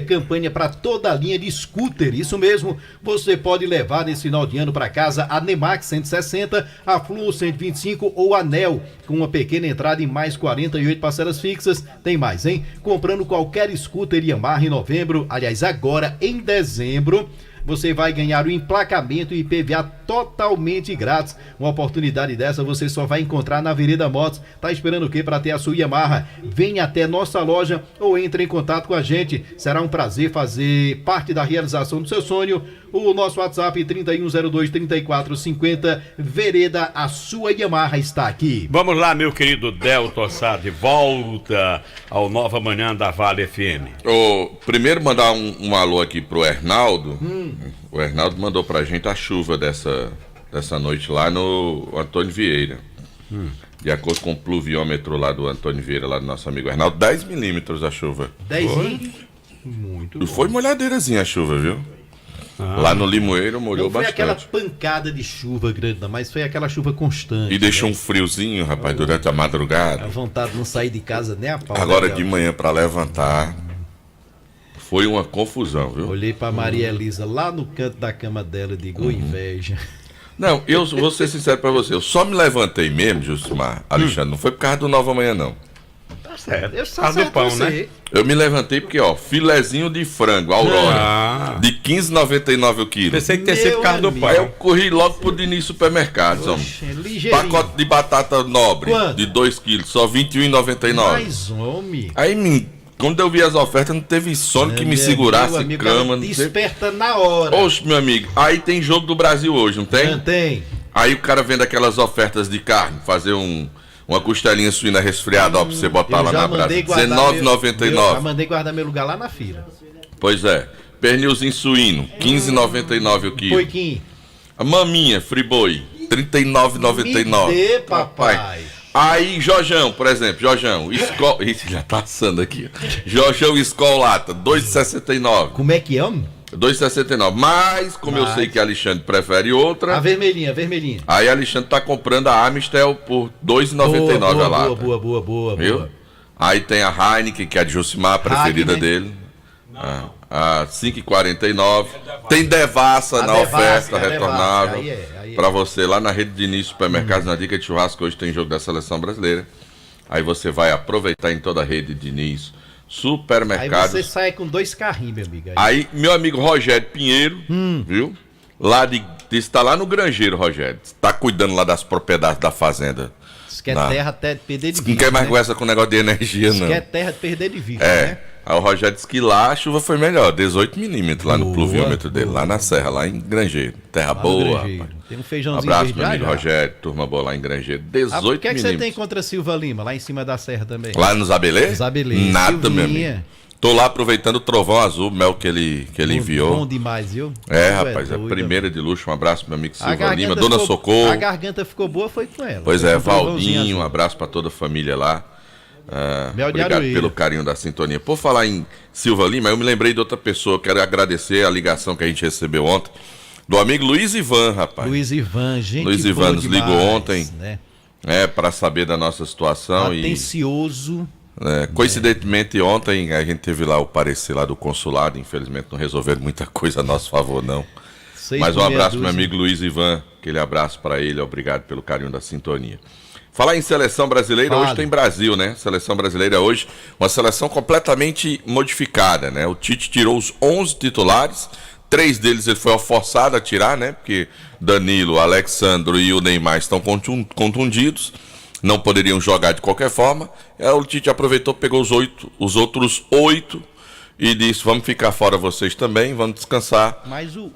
campanha para toda a linha de scooter. Isso mesmo, você pode levar nesse final de ano para casa a Nemax 160, a Flu 125 ou a Nel, com uma pequena entrada em mais 48 parcelas fixas. Tem mais, hein? Comprando qualquer scooter Yamaha em novembro, aliás, agora em dezembro, você vai ganhar o emplacamento e IPVA totalmente grátis. Uma oportunidade dessa você só vai encontrar na Vereda Motos. Tá esperando o quê para ter a sua Yamaha? Venha até nossa loja ou entre em contato com a gente. Será um prazer fazer parte da realização do seu sonho. O nosso WhatsApp 3102-3450. Vereda, a sua Yamaha está aqui. Vamos lá, meu querido Delton Sá, de volta ao Nova Manhã da Vale FM. Primeiro mandar um alô aqui pro Hernaldo. O Hernaldo mandou pra gente a chuva dessa noite lá no Antônio Vieira. De acordo com o pluviômetro lá do Antônio Vieira, lá do nosso amigo Hernaldo, 10 milímetros a chuva. 10? Muito bom. Foi molhadeirazinha a chuva, viu? Lá no Limoeiro molhou bastante. Não foi aquela pancada de chuva grande, não, mas foi aquela chuva constante. E deixou um friozinho, rapaz, durante a madrugada. A vontade de não sair de casa nem a pau. Agora de manhã pra levantar, foi uma confusão, viu? Olhei pra Maria Elisa lá no canto da cama dela e digo, inveja. Não, eu vou ser sincero pra você, eu só me levantei mesmo, Justimar, Alexandre, não foi por causa do Nova Manhã, não. Tá certo. Eu só do pão, né? Eu me levantei porque, filezinho de frango, Aurora, de R$15,99 o quilo. Pensei que tinha sido por causa do pão. Aí eu corri logo pro Diniz Supermercados, homem. Pacote de batata nobre, de 2 quilos, só R$21,99. Mas, homem. Aí, quando eu vi as ofertas, não teve sono que me segurasse amigo, cama. Desperta na hora. Oxe, meu amigo, aí tem Jogo do Brasil hoje, não tem? Não tem. Aí o cara vende aquelas ofertas de carne, fazer uma costelinha suína resfriada, pra você botar lá na brasa. R$19,99. Já mandei guardar meu lugar lá na fila. Pois é. Pernilzinho suíno, R$15,99 o quilo. Poiquinho. A maminha, friboi, R$39,99. Me papai. Aí, Jorjão, por exemplo, isso já tá assando aqui. Jorjão Escolata, R$2,69. Como é que é, homem? R$2,69. Mas, como eu sei que Alexandre prefere outra. A vermelhinha. Aí Alexandre tá comprando a Amistel por R$2,99 a lata. Boa. Viu? Aí tem a Heineken, que é a de Josimar, a preferida dele. A R$5,49. Tem Devassa na oferta retornável. Pra você lá na rede de Diniz Supermercados, na Dica de Churrasco, hoje tem jogo da Seleção Brasileira. Aí você vai aproveitar em toda a rede de Diniz Supermercados. Aí você sai com 2 carrinhos, meu amigo. Aí meu amigo Rogério Pinheiro, viu? Está lá no Grangeiro, Rogério. Está cuidando lá das propriedades da fazenda. Diz que é terra até de perder de vista. Não quer mais conversa com o negócio de energia, não. Diz que é terra de perder de vista, né? Aí o Rogério disse que lá a chuva foi melhor, 18 milímetros lá no pluviômetro dele, lá na serra, lá em Grangeiro. Terra boa, rapaz. Tem um feijãozinho abraço, meu amigo Rogério, turma boa lá em Grangeiro, 18 milímetros. O que é que você tem contra Silva Lima, lá em cima da serra também? Lá nos Abelê? Nos Abelê. Nada, meu amigo. Tô lá aproveitando o trovão azul, Mel, que ele enviou. Bom demais, viu? Rapaz, é a primeira de luxo. Um abraço pro meu amigo Silva Lima, Dona Socorro. A garganta ficou boa, foi com ela. Pois é, Valdinho, um abraço pra toda a família lá. Obrigado pelo carinho da sintonia. Por falar em Silva Lima, eu me lembrei de outra pessoa. Quero agradecer a ligação que a gente recebeu ontem do amigo Luiz Ivan, rapaz. Luiz Ivan, gente. Luiz Ivan nos demais, ligou ontem, né? Para saber da nossa situação. Atencioso. Coincidentemente, ontem a gente teve lá o parecer lá do consulado. Infelizmente não resolveram muita coisa a nosso favor, não. Mas um abraço pro meu amigo Luiz Ivan. Aquele abraço para ele. Obrigado pelo carinho da sintonia. Falar em seleção brasileira, hoje tem Brasil, né? Seleção brasileira hoje, uma seleção completamente modificada, né? O Tite tirou os 11 titulares, 3 deles ele foi forçado a tirar, né? Porque Danilo, Alexandro e o Neymar estão contundidos, não poderiam jogar de qualquer forma. O Tite aproveitou, pegou os outros 8 e disse, vamos ficar fora vocês também, vamos descansar,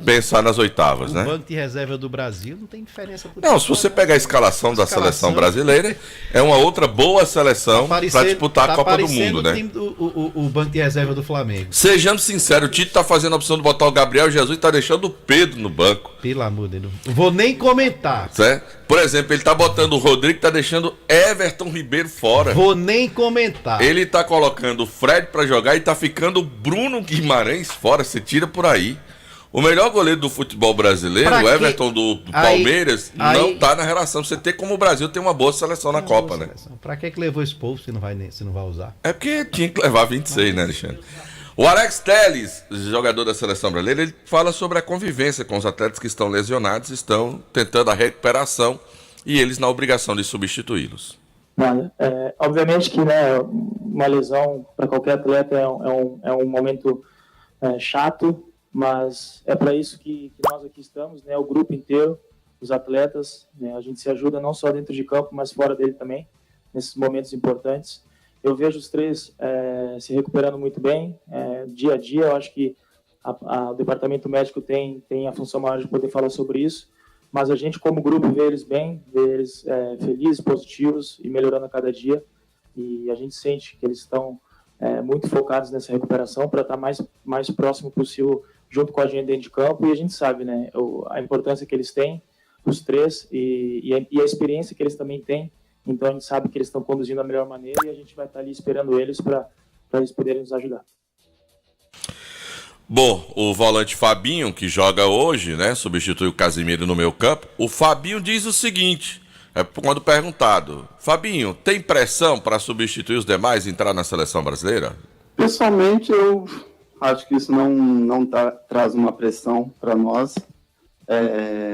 pensar nas oitavas, né? O banco de reserva do Brasil não tem diferença. Não, se você pegar a escalação da seleção brasileira, é uma outra boa seleção para disputar a Copa do Mundo, né? O banco de reserva do Flamengo. Sejamos sinceros, o Tite tá fazendo a opção de botar o Gabriel Jesus e tá deixando o Pedro no banco. Pelo amor de Deus. Não vou nem comentar. Certo? Por exemplo, ele tá botando o Rodrigo, tá deixando Everton Ribeiro fora. Vou nem comentar. Ele tá colocando o Fred para jogar e tá ficando o Bruno Guimarães fora. Você tira por aí. O melhor goleiro do futebol brasileiro, o Everton do Palmeiras, não tá na relação. Você tem como o Brasil tem uma boa seleção na Copa, né? Pra que levou esse povo se não vai usar? É porque tinha que levar 26, né, Alexandre? O Alex Telles, jogador da seleção brasileira, ele fala sobre a convivência com os atletas que estão lesionados, estão tentando a recuperação e eles na obrigação de substituí-los. Obviamente que, né, uma lesão para qualquer atleta é um momento chato, mas é para isso que nós aqui estamos, né, o grupo inteiro, os atletas, né, a gente se ajuda não só dentro de campo, mas fora dele também, nesses momentos importantes. Eu vejo os 3 se recuperando muito bem, dia a dia. Eu acho que o departamento médico tem a função maior de poder falar sobre isso, mas a gente como grupo vê eles bem, vê eles felizes, positivos e melhorando a cada dia, e a gente sente que eles estão muito focados nessa recuperação para estar mais próximo possível junto com a gente dentro de campo, e a gente sabe, né, a importância que eles têm, os 3, e a experiência que eles também têm. Então a gente sabe que eles estão conduzindo da melhor maneira e a gente vai estar ali esperando eles para eles poderem nos ajudar. Bom, o volante Fabinho, que joga hoje, né, substitui o Casimiro no meio campo. O Fabinho diz o seguinte, quando perguntado, Fabinho, tem pressão para substituir os demais e entrar na seleção brasileira? Pessoalmente, eu acho que isso não traz uma pressão para nós.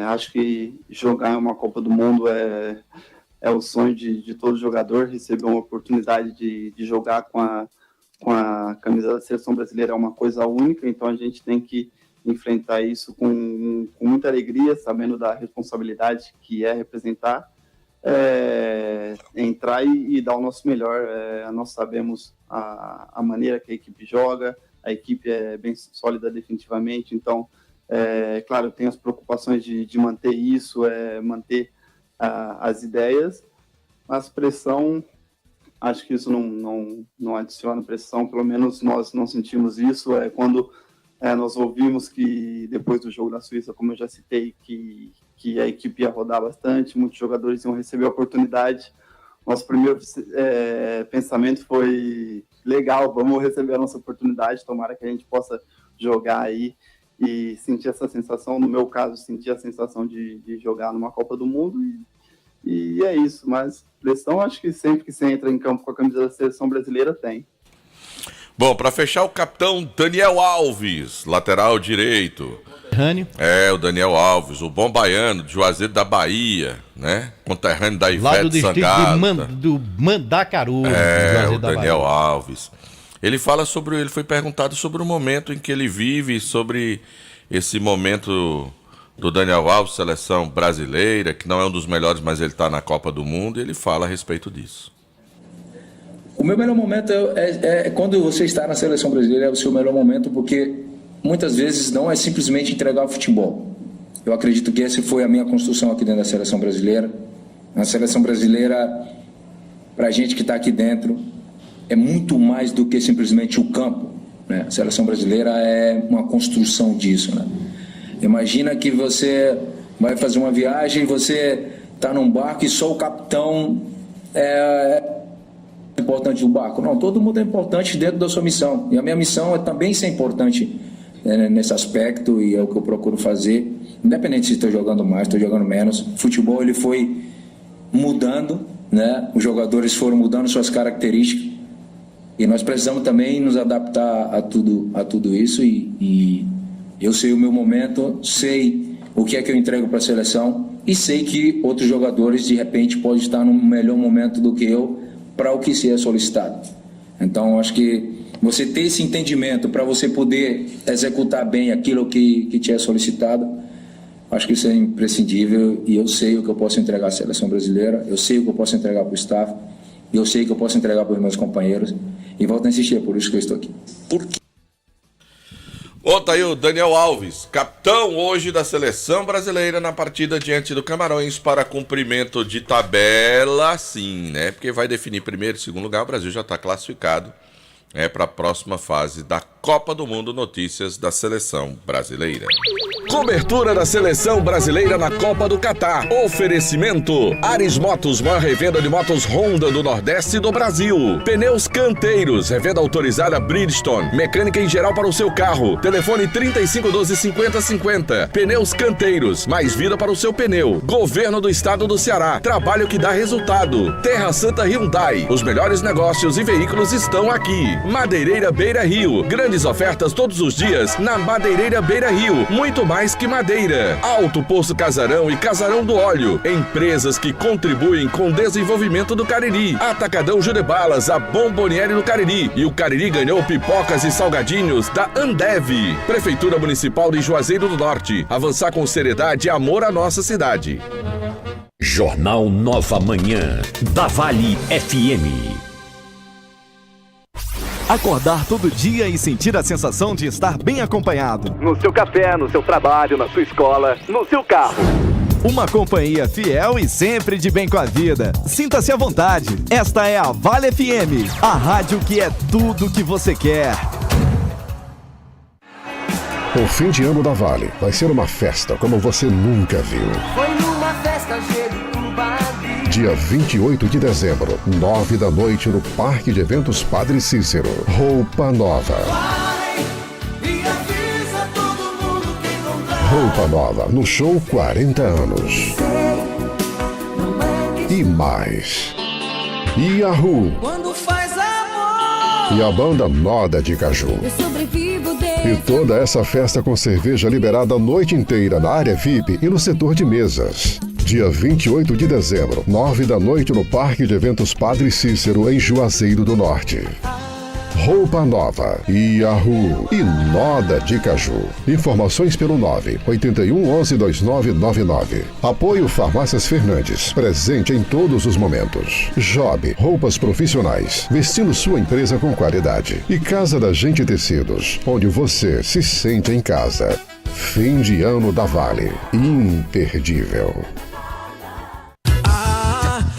Acho que jogar uma Copa do Mundo é o sonho de todo jogador. Receber uma oportunidade de jogar com a camisa da seleção brasileira é uma coisa única, então a gente tem que enfrentar isso com muita alegria, sabendo da responsabilidade que é representar, entrar e dar o nosso melhor. Nós sabemos a maneira que a equipe joga, a equipe é bem sólida definitivamente, então, claro, tem as preocupações de manter isso, manter as ideias, mas pressão, acho que isso não adiciona pressão, pelo menos nós não sentimos isso. Quando nós ouvimos que depois do jogo da Suíça, como eu já citei, que a equipe ia rodar bastante, muitos jogadores iam receber a oportunidade, nosso primeiro pensamento foi, legal, vamos receber a nossa oportunidade, tomara que a gente possa jogar aí e sentir essa sensação. No meu caso, sentir a sensação de jogar numa Copa do Mundo, e é isso. Mas pressão, acho que sempre que você entra em campo com a camisa da seleção brasileira, tem. Bom, para fechar, o capitão Daniel Alves, lateral direito. Conterrâneo. O Daniel Alves, o bom baiano de Juazeiro da Bahia, né? Conterrâneo da Ivete Sangalo. Do Mandacaru. O Daniel Alves. Ele foi perguntado sobre o momento em que ele vive, sobre esse momento do Daniel Alves, seleção brasileira, que não é um dos melhores, mas ele está na Copa do Mundo, e ele fala a respeito disso. O meu melhor momento é quando você está na seleção brasileira, é o seu melhor momento, porque muitas vezes não é simplesmente entregar o futebol. Eu acredito que essa foi a minha construção aqui dentro da seleção brasileira. Na seleção brasileira, para a gente que está aqui dentro, é muito mais do que simplesmente o campo. né? A seleção brasileira é uma construção disso, né? Imagina que você vai fazer uma viagem, você está num barco e só o capitão é importante do barco. Não, todo mundo é importante dentro da sua missão. E a minha missão é também ser importante nesse aspecto, e é o que eu procuro fazer, independente se estou jogando mais, estou jogando menos. O futebol ele foi mudando, né? Os jogadores foram mudando suas características e nós precisamos também nos adaptar a tudo isso, e eu sei o meu momento, sei o que é que eu entrego para a seleção e sei que outros jogadores de repente podem estar num melhor momento do que eu para o que se é solicitado. Então acho que você ter esse entendimento para você poder executar bem aquilo que te é solicitado, acho que isso é imprescindível, e eu sei o que eu posso entregar à seleção brasileira, eu sei o que eu posso entregar para o staff, eu sei o que eu posso entregar para os meus companheiros, e volto a insistir, é por isso que eu estou aqui. Por quê? Tá aí o Daniel Alves, capitão hoje da seleção brasileira na partida diante do Camarões para cumprimento de tabela, sim, né? Porque vai definir primeiro e segundo lugar, o Brasil já está classificado para a próxima fase da Copa do Mundo. Notícias da seleção brasileira. Cobertura da seleção brasileira na Copa do Catar. Oferecimento: Ares Motos, maior revenda de motos Honda do Nordeste do Brasil. Pneus Canteiros, revenda autorizada Bridgestone. Mecânica em geral para o seu carro. Telefone 3512-5050. Pneus Canteiros, mais vida para o seu pneu. Governo do Estado do Ceará. Trabalho que dá resultado. Terra Santa Hyundai. Os melhores negócios e veículos estão aqui. Madeireira Beira Rio. Grandes ofertas todos os dias na Madeireira Beira Rio. Muito mais que madeira. Alto Poço Casarão e Casarão do Óleo. Empresas que contribuem com o desenvolvimento do Cariri. Atacadão Jurebalas, a Bomboniere do Cariri. E o Cariri ganhou pipocas e salgadinhos da Ambev. Prefeitura Municipal de Juazeiro do Norte. Avançar com seriedade e amor à nossa cidade. Jornal Nova Manhã, da Vale FM. Acordar todo dia e sentir a sensação de estar bem acompanhado. No seu café, no seu trabalho, na sua escola, no seu carro. Uma companhia fiel e sempre de bem com a vida. Sinta-se à vontade. Esta é a Vale FM, a rádio que é tudo que você quer. O fim de ano da Vale vai ser uma festa como você nunca viu. Foi numa festa cheia de tubarão. Dia 28 de dezembro, 9 da noite, no Parque de Eventos Padre Cícero. Roupa Nova. Roupa Nova, no show 40 anos. E mais. Yahoo! E a banda Noda de Caju. E toda essa festa com cerveja liberada a noite inteira na área VIP e no setor de mesas. Dia 28 de dezembro, 9 da noite, no Parque de Eventos Padre Cícero, em Juazeiro do Norte. Roupa Nova, Yahoo e Noda de Caju. Informações pelo 981112999. Apoio Farmácias Fernandes, presente em todos os momentos. Job, roupas profissionais, vestindo sua empresa com qualidade. E Casa da Gente Tecidos, onde você se sente em casa. Fim de ano da Vale, imperdível.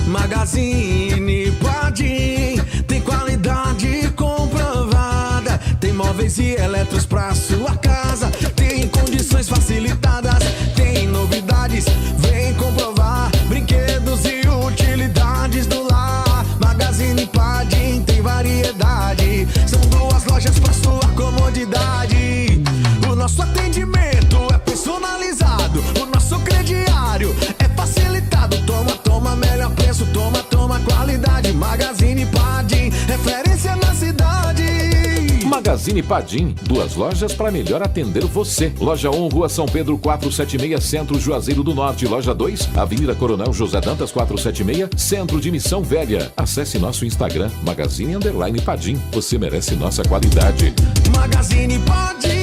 Magazine Padim tem qualidade comprovada, tem móveis e eletros pra sua casa, tem condições facilitadas, tem novidades, vem comprovar, brinquedos e utilidades do lar. Magazine Padim tem variedade, são 2 lojas pra sua comodidade. O nosso atendimento é personalizado, o nosso crediário é facilitado. Toma, melhor preço, toma qualidade. Magazine Padim, referência na cidade. Magazine Padim, 2 lojas para melhor atender você. Loja 1, Rua São Pedro 476, Centro Juazeiro do Norte. Loja 2, Avenida Coronel José Dantas 476, Centro de Missão Velha. Acesse nosso Instagram, Magazine_Padim. Você merece nossa qualidade. Magazine Padim.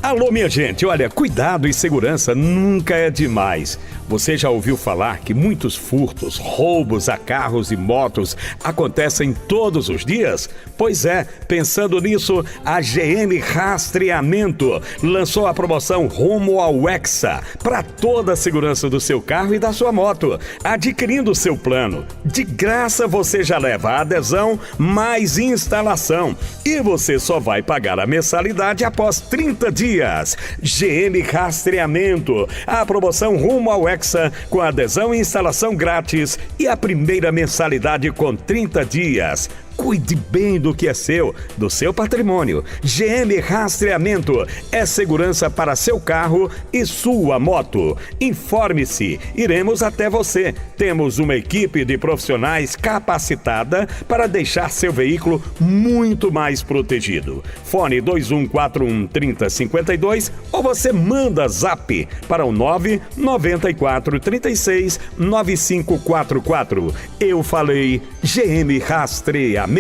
Alô, minha gente, olha, cuidado e segurança nunca é demais. Você já ouviu falar que muitos furtos, roubos a carros e motos acontecem todos os dias? Pois é, pensando nisso, a GM Rastreamento lançou a promoção Rumo ao Hexa para toda a segurança do seu carro e da sua moto. Adquirindo o seu plano, de graça você já leva a adesão mais instalação e você só vai pagar a mensalidade após 30 dias. GM Rastreamento, a promoção Rumo ao Hexa com adesão e instalação grátis e a primeira mensalidade com 30 dias. Cuide bem do que é seu, do seu patrimônio. GM Rastreamento é segurança para seu carro e sua moto. Informe-se, iremos até você. Temos uma equipe de profissionais capacitada para deixar seu veículo muito mais protegido. Fone 2141-3052 ou você manda zap para o 994369544. Eu falei GM Rastreamento.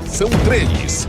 São 3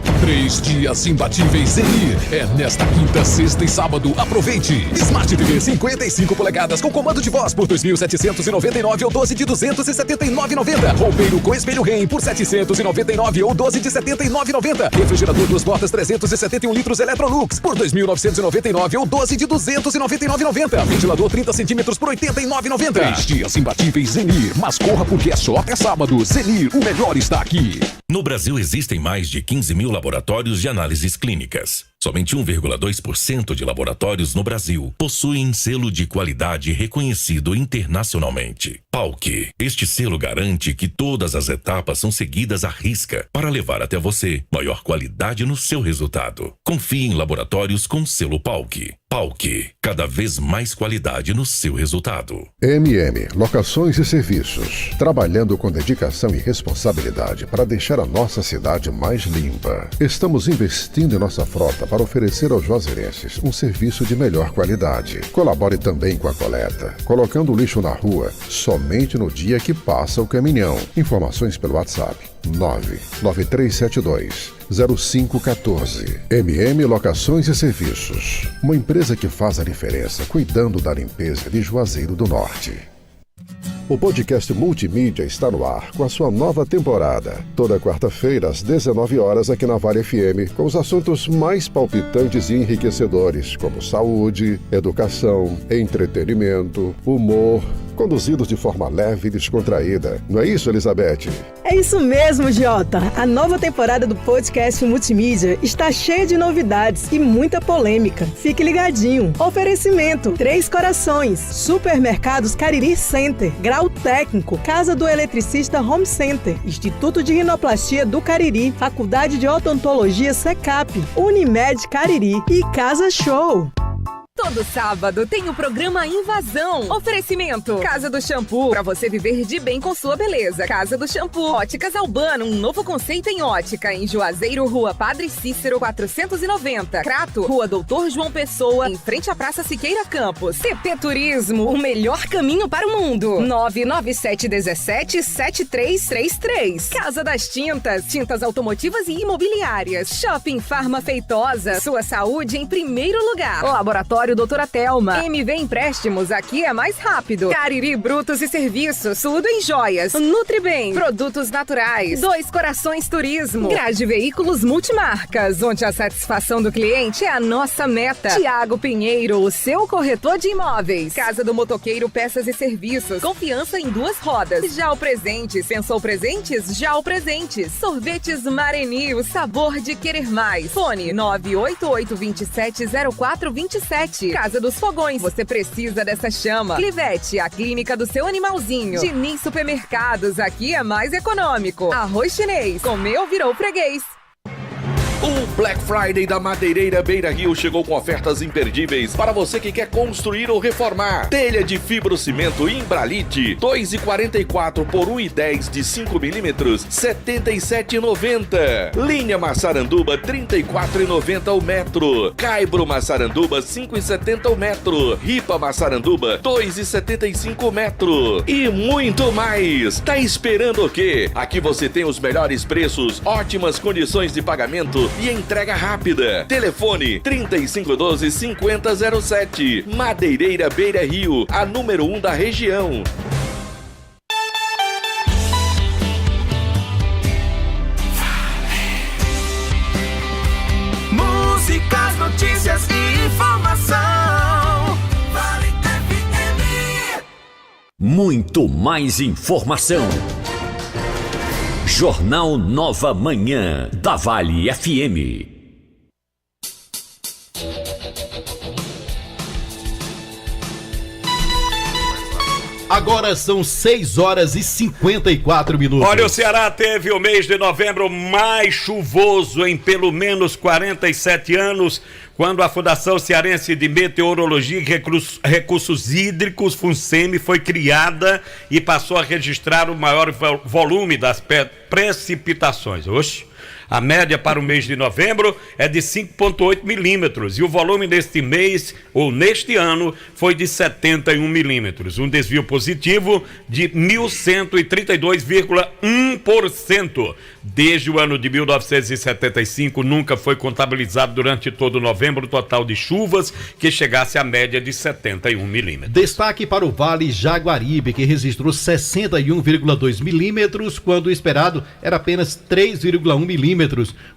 dias imbatíveis Zenir. É nesta quinta, sexta e sábado. Aproveite! Smart TV 55 polegadas com comando de voz por 2.799 ou 12 de 279,90. Roupeiro com espelho REM por 799 ou 12 de 79,90. Refrigerador 2 portas 371 litros Electrolux por 2.999 ou 12 de 299,90. Ventilador 30 centímetros por 89,90. 3 dias imbatíveis Zenir. Mas corra porque é só até sábado. Zenir, o melhor está aqui. No Brasil existem mais de 15 mil laboratórios de análises clínicas. Somente 1,2% de laboratórios no Brasil possuem selo de qualidade reconhecido internacionalmente. PALC. Este selo garante que todas as etapas são seguidas à risca para levar até você maior qualidade no seu resultado. Confie em laboratórios com selo PALC. PALC. Cada vez mais qualidade no seu resultado. MM Locações e Serviços. Trabalhando com dedicação e responsabilidade para deixar a nossa cidade mais limpa. Estamos investindo em nossa frota para oferecer aos juazeirenses um serviço de melhor qualidade. Colabore também com a coleta, colocando o lixo na rua somente no dia que passa o caminhão. Informações pelo WhatsApp 993720514. MM Locações e Serviços. Uma empresa que faz a diferença cuidando da limpeza de Juazeiro do Norte. O podcast Multimídia está no ar com a sua nova temporada. Toda quarta-feira, às 19 horas, aqui na Vale FM, com os assuntos mais palpitantes e enriquecedores, como saúde, educação, entretenimento, humor, conduzidos de forma leve e descontraída. Não é isso, Elizabeth? É isso mesmo, Jota. A nova temporada do podcast Multimídia está cheia de novidades e muita polêmica. Fique ligadinho. Oferecimento: Três Corações, Supermercados Cariri Center, Grau Técnico, Casa do Eletricista Home Center, Instituto de Rinoplastia do Cariri, Faculdade de Odontologia SECAP, Unimed Cariri e Casa Show. Todo sábado tem o programa Invasão. Oferecimento: Casa do Shampoo, pra você viver de bem com sua beleza. Casa do Shampoo. Óticas Albano, um novo conceito em ótica. Em Juazeiro, Rua Padre Cícero, 490. Crato, Rua Doutor João Pessoa, em frente à Praça Siqueira Campos. CP Turismo, o melhor caminho para o mundo. 997177333. Casa das Tintas, tintas automotivas e imobiliárias. Shopping Farma Feitosa, sua saúde em primeiro lugar. Laboratório Doutora Thelma. MV Empréstimos, aqui é mais rápido. Cariri Brutos e Serviços, tudo em joias. Nutribem, produtos naturais. Dois Corações Turismo. Grade Veículos Multimarcas, onde a satisfação do cliente é a nossa meta. Tiago Pinheiro, o seu corretor de imóveis. Casa do Motoqueiro Peças e Serviços. Confiança em duas rodas. Já o Presentes. Pensou presentes? Já o Presentes. Sorvetes Mareni, o sabor de querer mais. Fone 988270427. Casa dos Fogões, você precisa dessa chama. Clivete, a clínica do seu animalzinho. Diniz Supermercados, aqui é mais econômico. Arroz Chinês, comeu, virou freguês. O Black Friday da Madeireira Beira Rio chegou com ofertas imperdíveis para você que quer construir ou reformar. Telha de fibrocimento Imbralite, 2,44 por 1,10 de 5 milímetros, 77,90. Linha Massaranduba, 34,90 o metro. Caibro Massaranduba, 5,70 o metro. Ripa Massaranduba, 2,75 o metro. E muito mais. Tá esperando o quê? Aqui você tem os melhores preços, ótimas condições de pagamento prazo e entrega rápida. Telefone 3512-5007. Madeireira Beira Rio, a número 1 da região. Músicas, notícias e informação. Vale FM. Muito mais informação. Jornal Nova Manhã, da Vale FM. Agora são 6 horas e 54 minutos. Olha, o Ceará teve o mês de novembro mais chuvoso em pelo menos 47 anos, quando a Fundação Cearense de Meteorologia e Recursos Hídricos, FUNSEMI, foi criada e passou a registrar o maior volume das precipitações. Oxe! A média para o mês de novembro é de 5,8 milímetros e o volume neste mês, ou neste ano, foi de 71 milímetros. Um desvio positivo de 1.132,1%. Desde o ano de 1975, nunca foi contabilizado durante todo novembro o total de chuvas que chegasse à média de 71 milímetros. Destaque para o Vale Jaguaribe, que registrou 61,2 milímetros, quando o esperado era apenas 3,1 milímetros.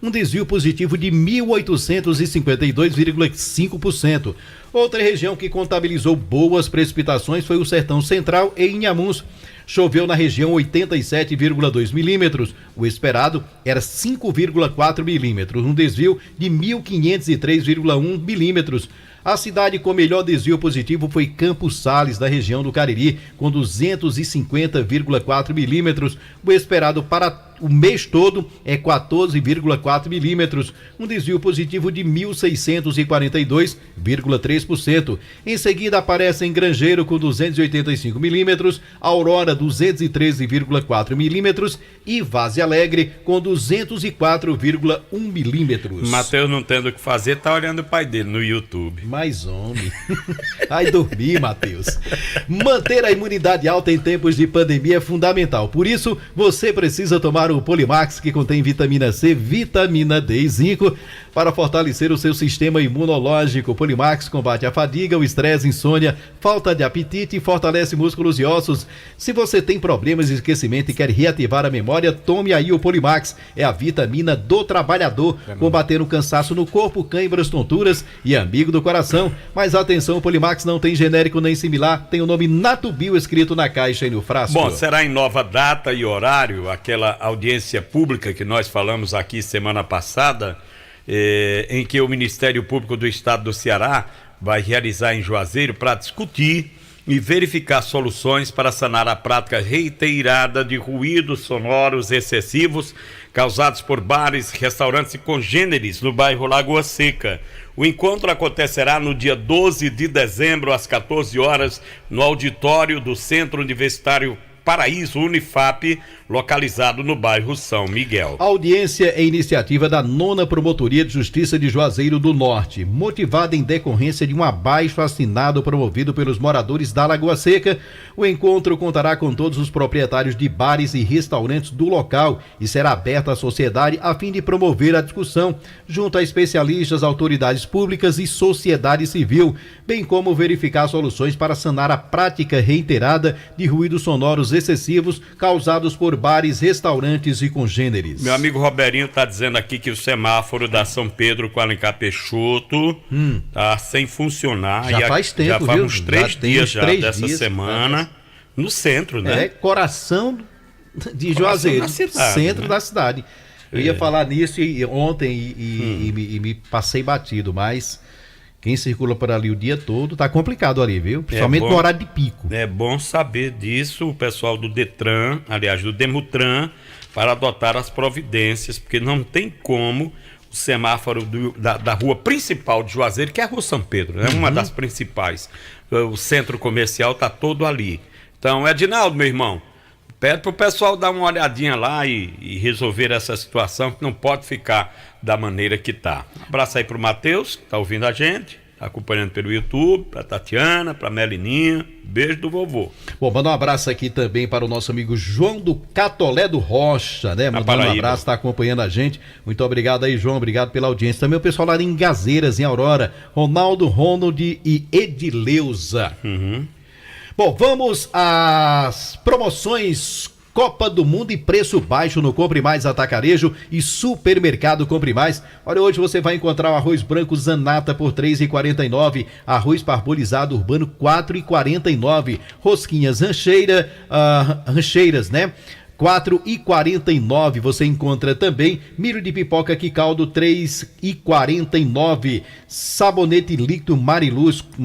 Um desvio positivo de 1.852,5%. Outra região que contabilizou boas precipitações foi o Sertão Central e Inhamuns. Choveu na região 87,2 milímetros. O esperado era 5,4 milímetros, um desvio de 1.503,1 milímetros. A cidade com melhor desvio positivo foi Campos Sales, da região do Cariri, com 250,4 milímetros. O esperado para o mês todo é 14,4 milímetros, um desvio positivo de 1.642,3%. Em seguida aparece em Grangeiro com 285 milímetros, Aurora 213,4 milímetros e Vaze Alegre com 204,1 milímetros. Mateus, não tendo o que fazer, tá olhando o pai dele no YouTube. Mais homem. Vai dormir, Mateus. Manter a imunidade alta em tempos de pandemia é fundamental. Por isso, você precisa tomar o Polimax, que contém vitamina C, vitamina D e zinco, para fortalecer o seu sistema imunológico. O Polimax combate a fadiga, o estresse, insônia, falta de apetite e fortalece músculos e ossos. Se você tem problemas de esquecimento e quer reativar a memória, tome aí o Polimax. É a vitamina do trabalhador, combatendo o cansaço no corpo, câimbras, tonturas e amigo do coração. Mas atenção, o Polimax não tem genérico nem similar, tem o nome Natubio escrito na caixa e no frasco. Bom, será em nova data e horário, aquela audiência pública que nós falamos aqui semana passada, em que o Ministério Público do Estado do Ceará vai realizar em Juazeiro para discutir e verificar soluções para sanar a prática reiterada de ruídos sonoros excessivos causados por bares, restaurantes e congêneres no bairro Lagoa Seca. O encontro acontecerá no dia 12 de dezembro, às 14 horas, no auditório do Centro Universitário Paraíso Unifap, localizado no bairro São Miguel. A audiência é iniciativa da 9ª Promotoria de Justiça de Juazeiro do Norte, motivada em decorrência de um abaixo-assinado promovido pelos moradores da Lagoa Seca. O encontro contará com todos os proprietários de bares e restaurantes do local e será aberto à sociedade a fim de promover a discussão, junto a especialistas, autoridades públicas e sociedade civil, bem como verificar soluções para sanar a prática reiterada de ruídos sonoros excessivos causados por bares, restaurantes e congêneres. Meu amigo Roberinho está dizendo aqui que o semáforo da São Pedro com Alencar Peixoto tá sem funcionar. Já faz tempo, já faz viu? uns 3 dias dessa semana, no centro, né? É, coração de Juazeiro, centro da cidade. Eu ia falar nisso ontem e me passei batido, mas quem circula por ali o dia todo tá complicado ali, viu? Principalmente no horário de pico. É bom saber disso, o pessoal do Detran, aliás, do Demutran, para adotar as providências, porque não tem como o semáforo da rua principal de Juazeiro, que é a Rua São Pedro, né? Uma das principais. O centro comercial tá todo ali. Então, Edinaldo, meu irmão, pede pro pessoal dar uma olhadinha lá e resolver essa situação, que não pode ficar da maneira que tá. Um abraço aí pro Matheus, que tá ouvindo a gente. acompanhando pelo YouTube, para Tatiana, para Melininha. Beijo do vovô. Bom, manda um abraço aqui também para o nosso amigo João do Catolé do Rocha, né? Mandando um abraço, está acompanhando a gente. Muito obrigado aí, João, obrigado pela audiência. Também o pessoal lá em Gazeiras, em Aurora, Ronaldo, Ronald e Edileuza. Bom, vamos às promoções Copa do Mundo e preço baixo no Compre Mais Atacarejo e Supermercado Compre Mais. Olha, hoje você vai encontrar o arroz branco Zanata por R$ 3,49, arroz parbolizado urbano R$ 4,49, rosquinhas rancheiras, né? R$ 4,49. Você encontra também milho de pipoca Quicaldo R$ 3,49. Sabonete líquido Marilux R$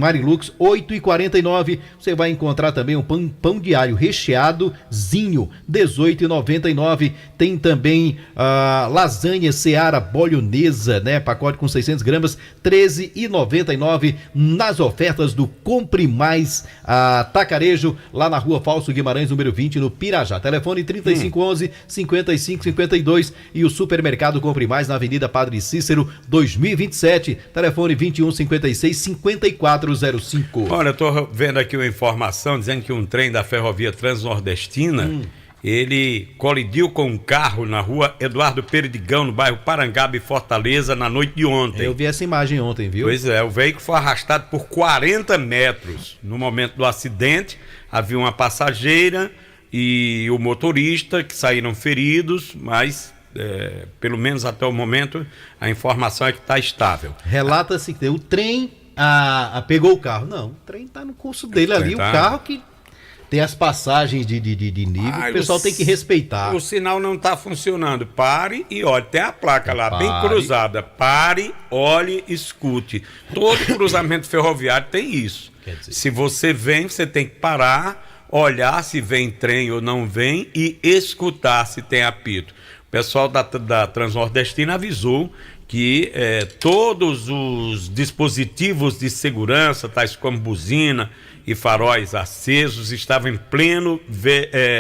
8,49. Você vai encontrar também um pão diário recheado Zinho R$ 18,99. Tem também lasanha Seara bolonhesa, né? Pacote com 600 gramas R$ 13,99 nas ofertas do Compre Mais Atacarejo, lá na Rua Falso Guimarães, número 20, no Pirajá. Telefone 3511-5552 e o Supermercado Compre Mais na Avenida Padre Cícero 2027, telefone 2156-5405. Olha, eu tô vendo aqui uma informação dizendo que um trem da Ferrovia Transnordestina ele colidiu com um carro na rua Eduardo Perdigão, no bairro Parangaba e Fortaleza, na noite de ontem. Eu vi essa imagem ontem, viu? Pois é, o veículo foi arrastado por 40 metros. No momento do acidente, havia uma passageira e o motorista que saíram feridos, mas pelo menos até o momento a informação é que está estável. Relata-se que o trem pegou o carro. Não, o trem está no curso dele ali, o carro que tem as passagens de nível, o pessoal tem que respeitar. O sinal não está funcionando. Pare e olhe, tem a placa lá, bem cruzada. Pare, olhe, escute. Todo cruzamento ferroviário tem isso. Quer dizer, se você vem, você tem que parar, olhar se vem trem ou não vem e escutar se tem apito. O pessoal da Transnordestina avisou que todos os dispositivos de segurança, tais como buzina e faróis acesos, estavam em pleno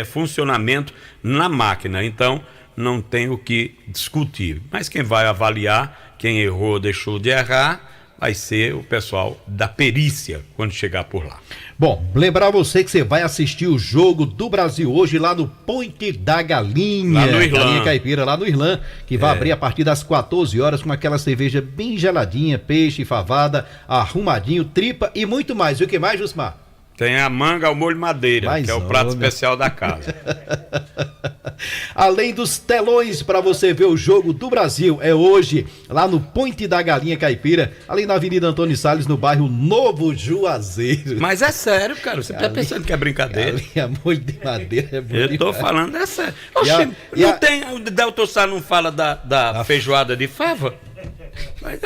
funcionamento na máquina. Então, não tem o que discutir. Mas quem vai avaliar, quem errou, deixou de errar, vai ser o pessoal da perícia quando chegar por lá. Bom, lembrar você que você vai assistir o Jogo do Brasil hoje lá no Ponte da Galinha. Lá no Irlã. Galinha Caipira, lá no Irlã, que vai abrir a partir das 14 horas com aquela cerveja bem geladinha, peixe, favada, arrumadinho, tripa e muito mais. E o que mais, Jusmar? Tem a manga ao molho madeira, que é o prato especial da casa. Além dos telões para você ver o Jogo do Brasil, é hoje lá no Ponte da Galinha Caipira, ali na Avenida Antônio Salles, no bairro Novo Juazeiro. Mas é sério, cara, você tá pensando que é brincadeira? Galinha, molho de madeira é bom. Eu tô falando, é sério. Oxê, o Delton Sá não fala da feijoada de fava? Mas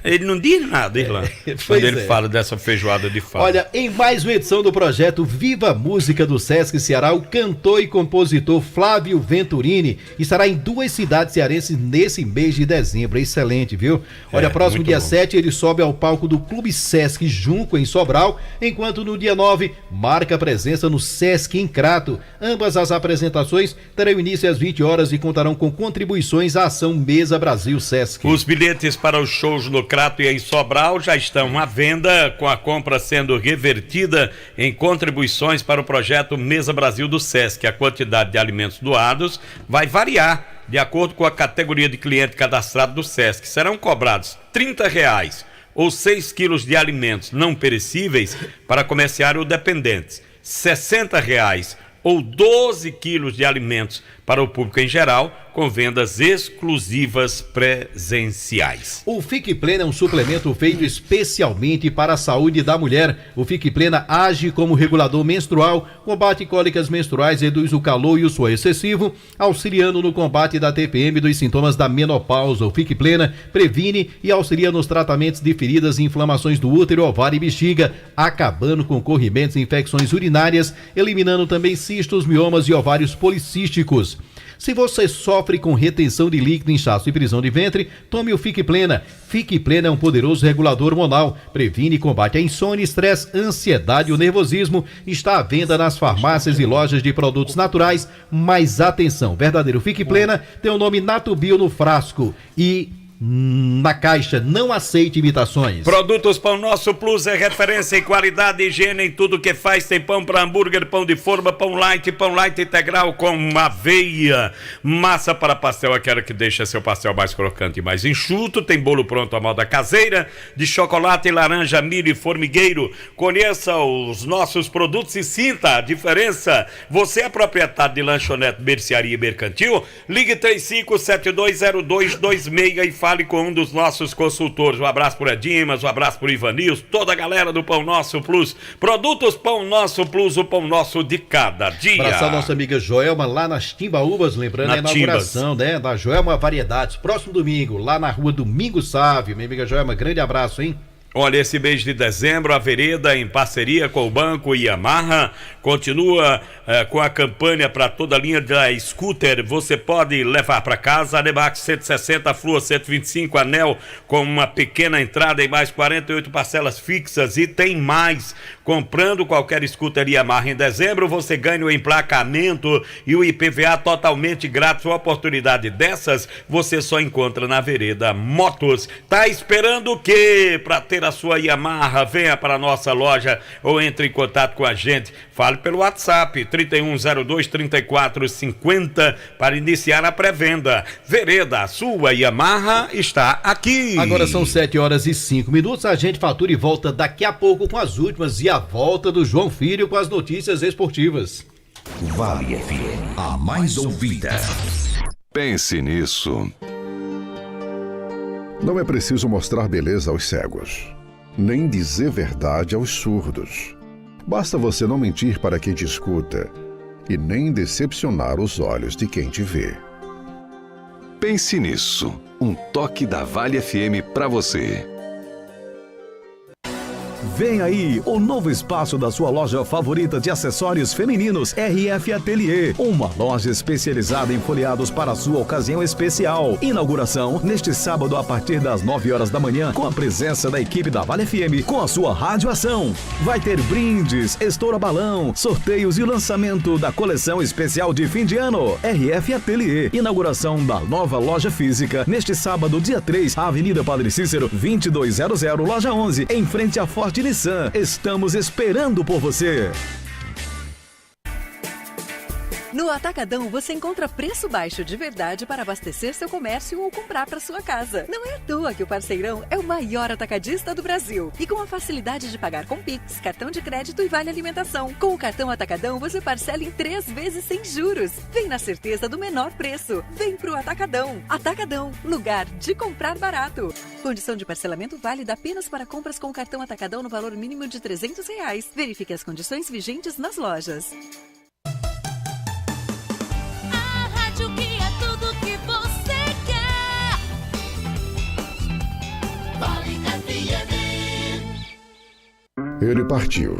ele não diz nada, Irlanda, quando ele fala dessa feijoada de fava. Olha, em mais uma edição do projeto Viva Música do Sesc Ceará, o cantor e compositor Flávio Venturini estará em 2 cidades cearenses nesse mês de dezembro. Excelente, viu? Olha, próximo dia 7 ele sobe ao palco do Clube Sesc Junco, em Sobral, enquanto no dia 9 marca presença no Sesc em Crato. Ambas as apresentações terão início às 20 horas e contarão com contribuições à ação Mesa Brasil Sesc. Os bilhetes para os shows no Crato e em Sobral já estão à venda, com a compra sendo revertida em contribuições para o projeto Mesa Brasil do Sesc. A quantidade de alimentos doados vai variar de acordo com a categoria de cliente cadastrado do Sesc. Serão cobrados R$30 ou 6 quilos de alimentos não perecíveis para comerciário ou dependentes, R$60 ou 12 quilos de alimentos para o público em geral, com vendas exclusivas presenciais. O Fique Plena é um suplemento feito especialmente para a saúde da mulher. O Fique Plena age como regulador menstrual, combate cólicas menstruais, reduz o calor e o suor excessivo, auxiliando no combate da TPM e dos sintomas da menopausa. O Fique Plena previne e auxilia nos tratamentos de feridas e inflamações do útero, ovário e bexiga, acabando com corrimentos e infecções urinárias, eliminando também cistos, miomas e ovários policísticos. Se você sofre com retenção de líquido, inchaço e prisão de ventre, tome o Fique Plena. Fique Plena é um poderoso regulador hormonal. Previne e combate a insônia, estresse, ansiedade e o nervosismo. Está à venda nas farmácias e lojas de produtos naturais. Mas atenção, verdadeiro Fique Plena tem o nome Natubio no frasco e na caixa, não aceite imitações. Produtos Pão Nosso Plus é referência em qualidade e higiene em tudo que faz. Tem pão para hambúrguer, pão de forma, pão light integral com aveia, massa para pastel, aquela que deixa seu pastel mais crocante e mais enxuto. Tem bolo pronto à moda caseira, de chocolate, laranja, milho e formigueiro. Conheça os nossos produtos e sinta a diferença. Você é proprietário de lanchonete, mercearia e mercantil? Ligue 35720226 e fale com um dos nossos consultores. Um abraço por Edimas, um abraço por Ivanils, toda a galera do Pão Nosso Plus. Produtos Pão Nosso Plus, o pão nosso de cada dia. Abraçar a nossa amiga Joelma lá nas Timbaúbas, lembrando a inauguração, né, da Joelma Variedades, próximo domingo, lá na rua Domingo Sávio. Minha amiga Joelma, grande abraço, hein? Olha, esse mês de dezembro, a Vereda, em parceria com o Banco Yamaha, continua com a campanha para toda a linha da scooter. Você pode levar para casa a Nemax 160, a Flua 125, anel com uma pequena entrada e mais 48 parcelas fixas. E tem mais. Comprando qualquer scooter Yamaha em dezembro, você ganha o emplacamento e o IPVA totalmente grátis. Uma oportunidade dessas, você só encontra na Vereda Motos. Tá esperando o quê? Para ter a sua Yamaha, venha para a nossa loja ou entre em contato com a gente. Fale pelo WhatsApp 3102-3450 para iniciar a pré-venda. Vereda, a sua Yamaha está aqui. Agora são 7h05. A gente fatura e volta daqui a pouco com as últimas e a volta do João Filho com as notícias esportivas. Vale FM, a mais ouvida. Pense nisso. Não é preciso mostrar beleza aos cegos, nem dizer verdade aos surdos. Basta você não mentir para quem te escuta e nem decepcionar os olhos de quem te vê. Pense nisso. Um toque da Vale FM para você. Vem aí o novo espaço da sua loja favorita de acessórios femininos, RF Atelier. Uma loja especializada em folheados para a sua ocasião especial. Inauguração neste sábado a partir das 9 horas da manhã, com a presença da equipe da Vale FM, com a sua rádio ação. Vai ter brindes, estoura balão, sorteios e o lançamento da coleção especial de fim de ano. RF Atelier. Inauguração da nova loja física neste sábado, dia 3, Avenida Padre Cícero, 2200, loja 11, em frente à Forte Nissan. Estamos esperando por você. No Atacadão você encontra preço baixo de verdade para abastecer seu comércio ou comprar para sua casa. Não é à toa que o Parceirão é o maior atacadista do Brasil. E com a facilidade de pagar com Pix, cartão de crédito e vale alimentação. Com o cartão Atacadão você parcela em 3 vezes sem juros. Vem na certeza do menor preço. Vem pro Atacadão. Atacadão, lugar de comprar barato. Condição de parcelamento válida apenas para compras com o cartão Atacadão no valor mínimo de R$300. Verifique as condições vigentes nas lojas. Que é tudo que você quer. Vale FM. Ele partiu,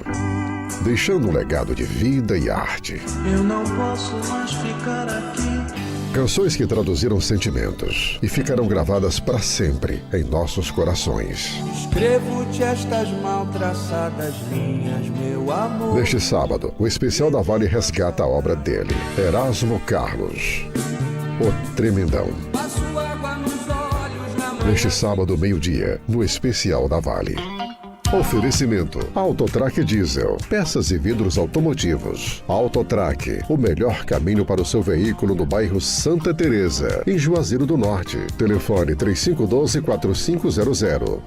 deixando um legado de vida e arte. Eu não posso mais ficar aqui. Canções que traduziram sentimentos e ficarão gravadas para sempre em nossos corações. Escrevo-te estas mal traçadas linhas, meu amor. Neste sábado, o especial da Vale resgata a obra dele, Erasmo Carlos, o Tremendão. Neste sábado, meio-dia, no especial da Vale. Oferecimento: Autotrac Diesel, peças e vidros automotivos. Autotrac, o melhor caminho para o seu veículo no bairro Santa Teresa, em Juazeiro do Norte. Telefone 3512-4500.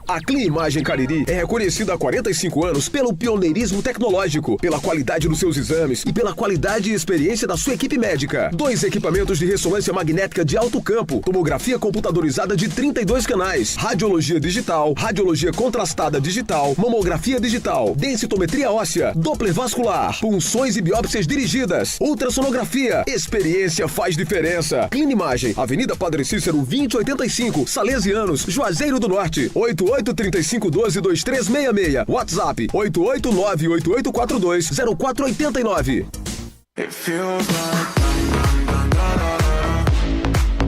A Cleanimagem Cariri é reconhecida há 45 anos pelo pioneirismo tecnológico, pela qualidade dos seus exames e pela qualidade e experiência da sua equipe médica. 2 equipamentos de ressonância magnética de alto campo, tomografia computadorizada de 32 canais, radiologia digital, radiologia contrastada digital, mamografia digital, densitometria óssea, Doppler vascular, punções e biópsias dirigidas, ultrassonografia. Experiência faz diferença. Cleanimagem, Avenida Padre Cícero, 2085, Salesianos, Juazeiro do Norte. 8835122366. WhatsApp 88988420489.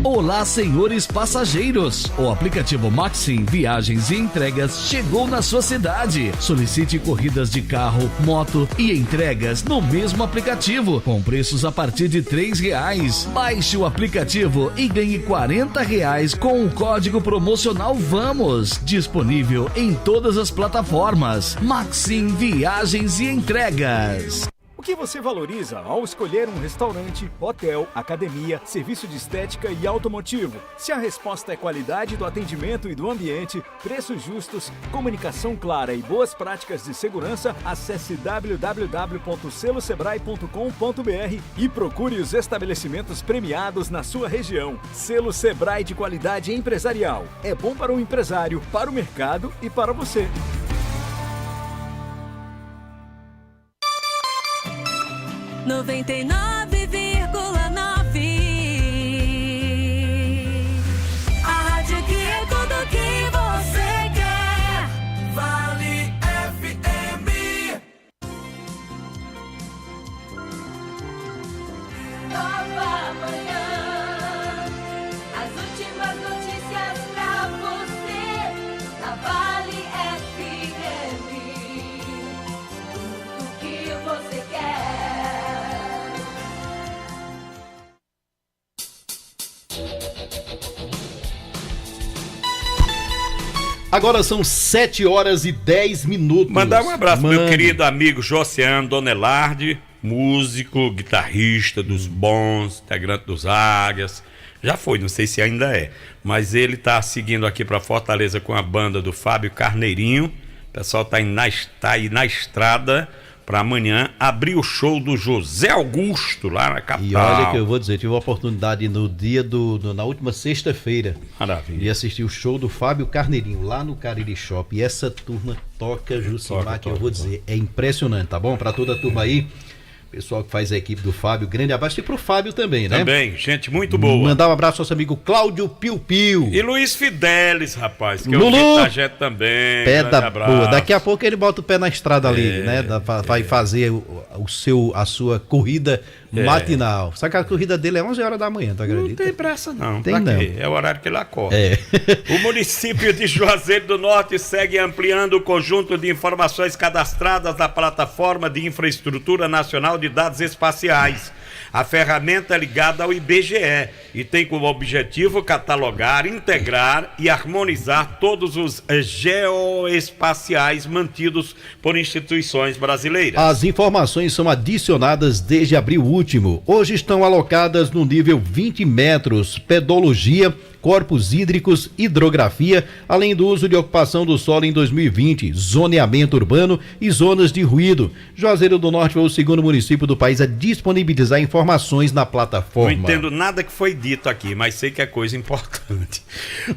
Olá, senhores passageiros! O aplicativo Maxim Viagens e Entregas chegou na sua cidade. Solicite corridas de carro, moto e entregas no mesmo aplicativo, com preços a partir de R$3. Baixe o aplicativo e ganhe R$40 com o código promocional VAMOS. Disponível em todas as plataformas. Maxim Viagens e Entregas. O que você valoriza ao escolher um restaurante, hotel, academia, serviço de estética e automotivo? Se a resposta é qualidade do atendimento e do ambiente, preços justos, comunicação clara e boas práticas de segurança, acesse www.selosebrae.com.br e procure os estabelecimentos premiados na sua região. Selo Sebrae de qualidade empresarial. É bom para o empresário, para o mercado e para você. 99,9. A rádio que é tudo que você quer. Vale FM. Nova manhã. As últimas notícias pra você. Na Vale FM. Tudo que você quer. Agora são 7h10. Mandar um abraço pro meu querido amigo Josiano Donelardi, músico, guitarrista dos bons, integrante dos Águias. Já foi, não sei se ainda é, mas ele tá seguindo aqui para Fortaleza com a banda do Fábio Carneirinho. O pessoal tá aí na estrada para amanhã abrir o show do José Augusto lá na capital. E olha que eu vou dizer, tive a oportunidade na última sexta-feira de assistir o show do Fábio Carneirinho lá no Cariri Shop. E essa turma toca, Jucimar, que eu vou dizer, é impressionante, tá bom? Para toda a turma aí, pessoal que faz a equipe do Fábio, grande abraço. E pro Fábio também, né? Também, gente muito boa. Mandar um abraço ao nosso amigo Cláudio Piu Piu. E Luiz Fidelis, rapaz, que Lulu, é o gente também. Pé da boa. Daqui a pouco ele bota o pé na estrada ali, né? Vai fazer a sua corrida matinal. Só que a corrida dele é 11 horas da manhã, tu acredita? Não tem pressa não. Tem não. É o horário que ele acorda. O município de Juazeiro do Norte segue ampliando o conjunto de informações cadastradas na Plataforma de Infraestrutura Nacional de Dados Espaciais. A ferramenta é ligada ao IBGE e tem como objetivo catalogar, integrar e harmonizar todos os geoespaciais mantidos por instituições brasileiras. As informações são adicionadas desde abril último. Hoje estão alocadas no nível 20 metros, pedologia, corpos hídricos, hidrografia, além do uso de ocupação do solo em 2020, zoneamento urbano e zonas de ruído. Juazeiro do Norte foi o segundo município do país a disponibilizar informações na plataforma. Não entendo nada que foi dito aqui, mas sei que é coisa importante.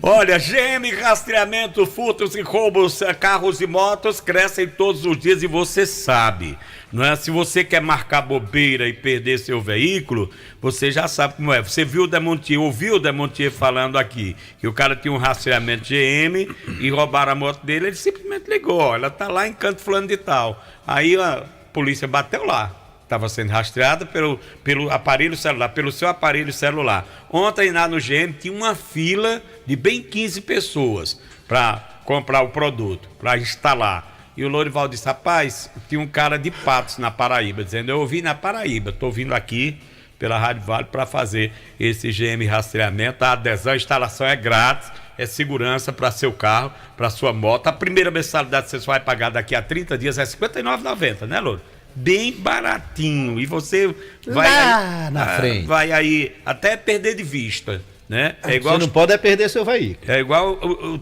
Olha, GM Rastreamento, furtos e roubos, carros e motos crescem todos os dias e você sabe. Não é? Se você quer marcar bobeira e perder seu veículo, você já sabe como é. Você viu ouviu o Demontier falando aqui que o cara tinha um rastreamento GM e roubaram a moto dele, ele simplesmente ligou, ela tá lá em canto fulano de tal. Aí a polícia bateu lá, estava sendo rastreada pelo aparelho celular, pelo seu aparelho celular. Ontem lá no GM tinha uma fila de bem 15 pessoas para comprar o produto, para instalar. E o Lorival disse, rapaz, tinha um cara de Patos na Paraíba, dizendo, eu ouvi na Paraíba, estou vindo aqui pela Rádio Vale para fazer esse GM rastreamento, a adesão, a instalação é grátis, é segurança para seu carro, para sua moto. A primeira mensalidade que você só vai pagar daqui a 30 dias é R$ 59,90, né, Louro? Bem baratinho, e você vai lá aí, na frente. Vai aí até perder de vista. Né? É igual você não pode perder seu veículo. É igual o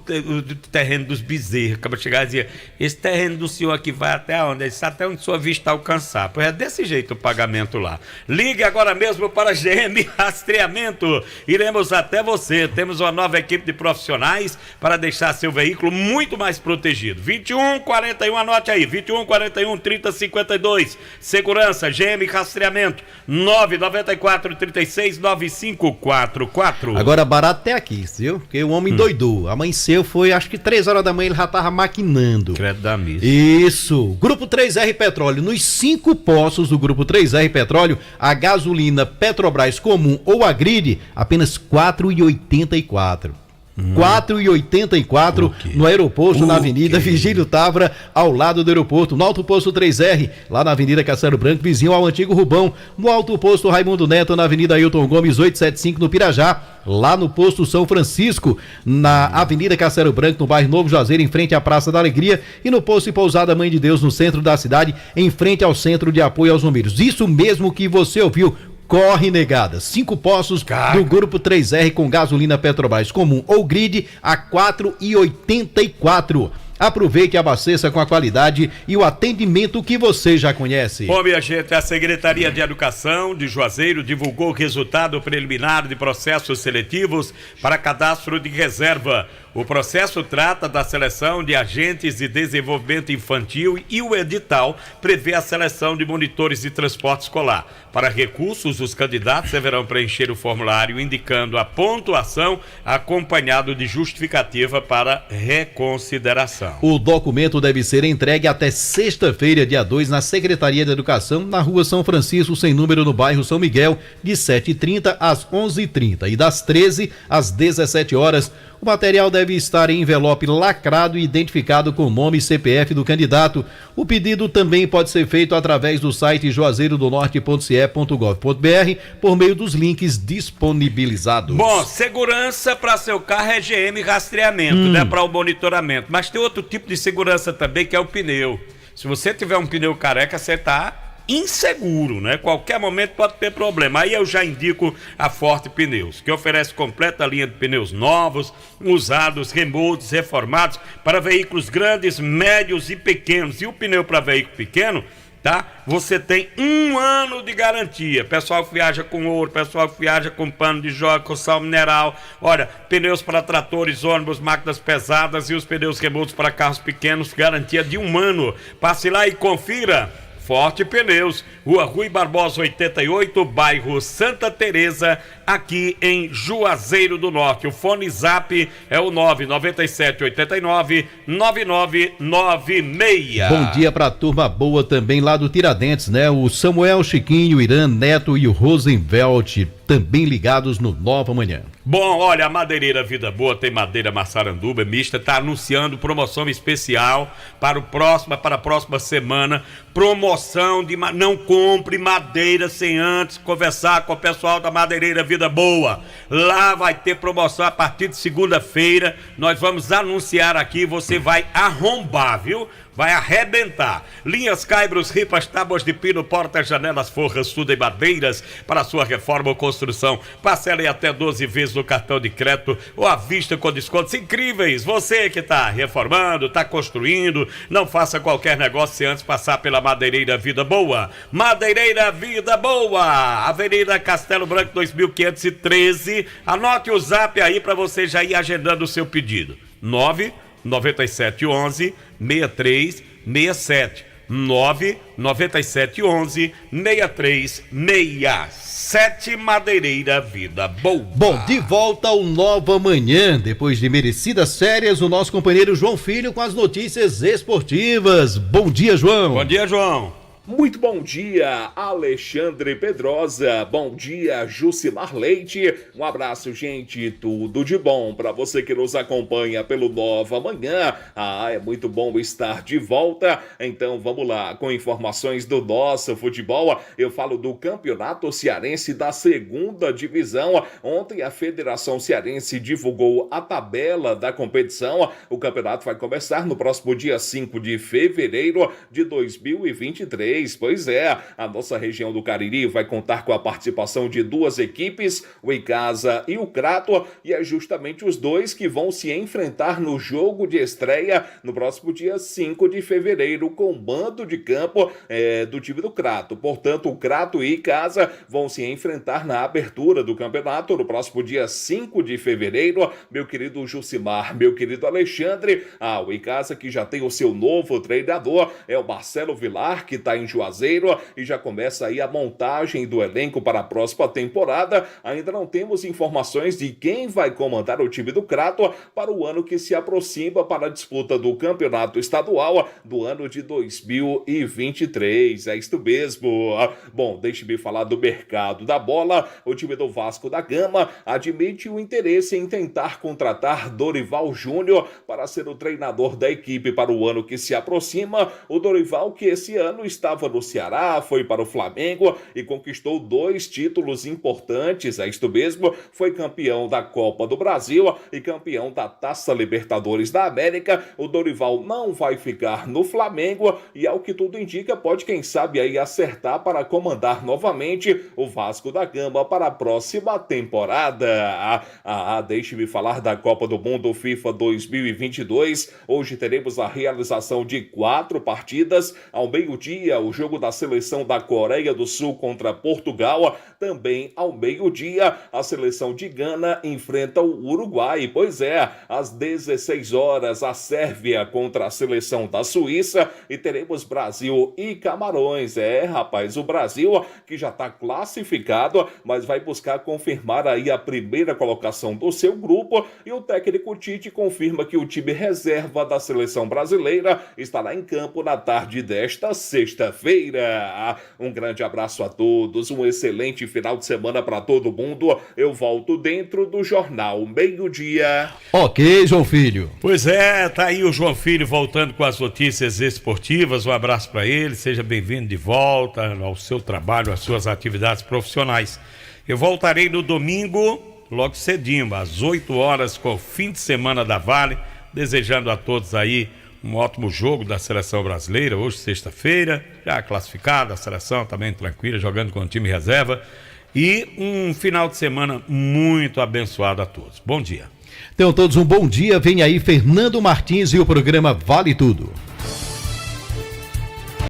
terreno dos bezerros. Acaba de chegar e dizer, esse terreno do senhor aqui vai até onde? Ele está até onde sua vista alcançar. Pois é desse jeito o pagamento lá. Ligue agora mesmo para GM Rastreamento. Iremos até você. Temos uma nova equipe de profissionais para deixar seu veículo muito mais protegido. 2141, anote aí. 2141 3052. Segurança, GM Rastreamento. 994 36 9544. Agora, barato até aqui, viu? Porque o homem doidou. Amanheceu, foi acho que 3 horas da manhã, ele já tava maquinando. Credo da missa. Isso. Grupo 3R Petróleo. Nos 5 postos do Grupo 3R Petróleo, a gasolina Petrobras comum ou a grid, apenas R$ 4,84. 4,84 no aeroporto, na Avenida Vigílio Távora, ao lado do aeroporto, no Alto Posto 3R, lá na Avenida Castelo Branco, vizinho ao antigo Rubão, no Alto Posto Raimundo Neto, na Avenida Ailton Gomes 875, no Pirajá, lá no Posto São Francisco, na Avenida Castelo Branco, no bairro Novo Juazeiro, em frente à Praça da Alegria, e no Posto e Pousada Mãe de Deus, no centro da cidade, em frente ao Centro de Apoio aos Bombeiros. Isso mesmo que você ouviu. Corre, negada. 5 postos do Grupo 3R com gasolina Petrobras comum ou grid a R$ 4,84. Aproveite e abasteça com a qualidade e o atendimento que você já conhece. Bom, minha gente, a Secretaria de Educação de Juazeiro divulgou o resultado preliminar de processos seletivos para cadastro de reserva. O processo trata da seleção de agentes de desenvolvimento infantil e o edital prevê a seleção de monitores de transporte escolar. Para recursos, os candidatos deverão preencher o formulário indicando a pontuação acompanhado de justificativa para reconsideração. O documento deve ser entregue até sexta-feira, dia 2, na Secretaria de Educação, na Rua São Francisco, sem número, no bairro São Miguel, de 7h30 às 11h30 e das 13 às 17 horas. O material deve estar em envelope lacrado e identificado com o nome e CPF do candidato. O pedido também pode ser feito através do site juazeirodonorte.ce.gov.br por meio dos links disponibilizados. Bom, segurança para seu carro é GM rastreamento, né? Para o monitoramento. Mas tem outro tipo de segurança também, que é o pneu. Se você tiver um pneu careca, você está inseguro, né? Qualquer momento pode ter problema. Aí eu já indico a Forte Pneus, que oferece completa linha de pneus novos, usados, remoldes, reformados para veículos grandes, médios e pequenos. E o pneu para veículo pequeno, tá? Você tem 1 ano de garantia. Pessoal que viaja com ouro, pessoal que viaja com pano de joia, com sal mineral. Olha, pneus para tratores, ônibus, máquinas pesadas e os pneus remoldes para carros pequenos, garantia de 1 ano. Passe lá e confira. Forte Pneus, Rua Rui Barbosa 88, bairro Santa Teresa, aqui em Juazeiro do Norte. O fone zap é o 99789-9996. Bom dia pra turma boa também lá do Tiradentes, né? O Samuel, Chiquinho, Irã, Neto e o Rosenvelt, também ligados no Nova Manhã. Bom, olha, a Madeireira Vida Boa tem madeira Massaranduba mista, está anunciando promoção especial para a próxima semana. Promoção de não compre madeira sem antes conversar com o pessoal da Madeireira Vida Boa. Lá vai ter promoção a partir de segunda-feira. Nós vamos anunciar aqui, você vai arrombar, viu? Vai arrebentar. Linhas, caibros, ripas, tábuas de pino, portas, janelas, forras, tudo em madeiras para sua reforma ou construção. Parcela em até 12 vezes no cartão de crédito ou à vista com descontos incríveis. Você que está reformando, está construindo, não faça qualquer negócio sem antes passar pela Madeireira Vida Boa. Madeireira Vida Boa, Avenida Castelo Branco 2513. Anote o zap aí para você já ir agendando o seu pedido. 99711 6367 99711 6367. Madeireira Vida Boa. Bom, de volta ao Nova Manhã, depois de merecidas férias, o nosso companheiro João Filho com as notícias esportivas. Bom dia, João. Bom dia, João. Muito bom dia, Alexandre Pedrosa. Bom dia, Jucimar Leite. Um abraço, gente. Tudo de bom para você que nos acompanha pelo Nova Manhã. É muito bom estar de volta. Então vamos lá com informações do nosso futebol. Eu falo do Campeonato Cearense da 2ª Divisão. Ontem a Federação Cearense divulgou a tabela da competição. O campeonato vai começar no próximo dia 5 de fevereiro de 2023. Pois é, a nossa região do Cariri vai contar com a participação de 2 equipes, o Icasa e o Crato, e é justamente os dois que vão se enfrentar no jogo de estreia no próximo dia 5 de fevereiro com o mando de campo do time do Crato. Portanto, o Crato e Icasa vão se enfrentar na abertura do campeonato no próximo dia 5 de fevereiro. Meu querido Jucimar, meu querido Alexandre, o Icasa que já tem o seu novo treinador, é o Marcelo Vilar, que está em Juazeiro e já começa aí a montagem do elenco para a próxima temporada. Ainda não temos informações de quem vai comandar o time do Crato para o ano que se aproxima para a disputa do campeonato estadual do ano de 2023. É isto mesmo. Bom, deixe-me falar do mercado da bola. O time do Vasco da Gama admite o interesse em tentar contratar Dorival Júnior para ser o treinador da equipe para o ano que se aproxima. O Dorival, que esse ano estava no Ceará, foi para o Flamengo e conquistou 2 títulos importantes. É isto mesmo, foi campeão da Copa do Brasil e campeão da Taça Libertadores da América. O Dorival não vai ficar no Flamengo e, ao que tudo indica, pode, quem sabe, aí acertar para comandar novamente o Vasco da Gama para a próxima temporada. Deixe-me falar da Copa do Mundo FIFA 2022. Hoje teremos a realização de 4 partidas. Ao meio-dia, o jogo da seleção da Coreia do Sul contra Portugal. Também ao meio-dia, a seleção de Gana enfrenta o Uruguai. Pois é, às 16 horas, a Sérvia contra a seleção da Suíça. E teremos Brasil e Camarões. Rapaz, o Brasil que já está classificado, mas vai buscar confirmar aí a primeira colocação do seu grupo. E o técnico Tite confirma que o time reserva da seleção brasileira estará em campo na tarde desta sexta-feira. Um grande abraço a todos, um excelente final de semana para todo mundo. Eu volto dentro do Jornal Meio-Dia. Ok, João Filho. Pois é, tá aí o João Filho voltando com as notícias esportivas. Um abraço para ele, seja bem-vindo de volta ao seu trabalho, às suas atividades profissionais. Eu voltarei no domingo, logo cedinho, às 8 horas, com o fim de semana da Vale, desejando a todos aí um ótimo jogo da seleção brasileira, hoje sexta-feira, já classificada, a seleção também tranquila, jogando com o time reserva, e um final de semana muito abençoado a todos. Bom dia. Tenham todos um bom dia, vem aí Fernando Martins e o programa Vale Tudo.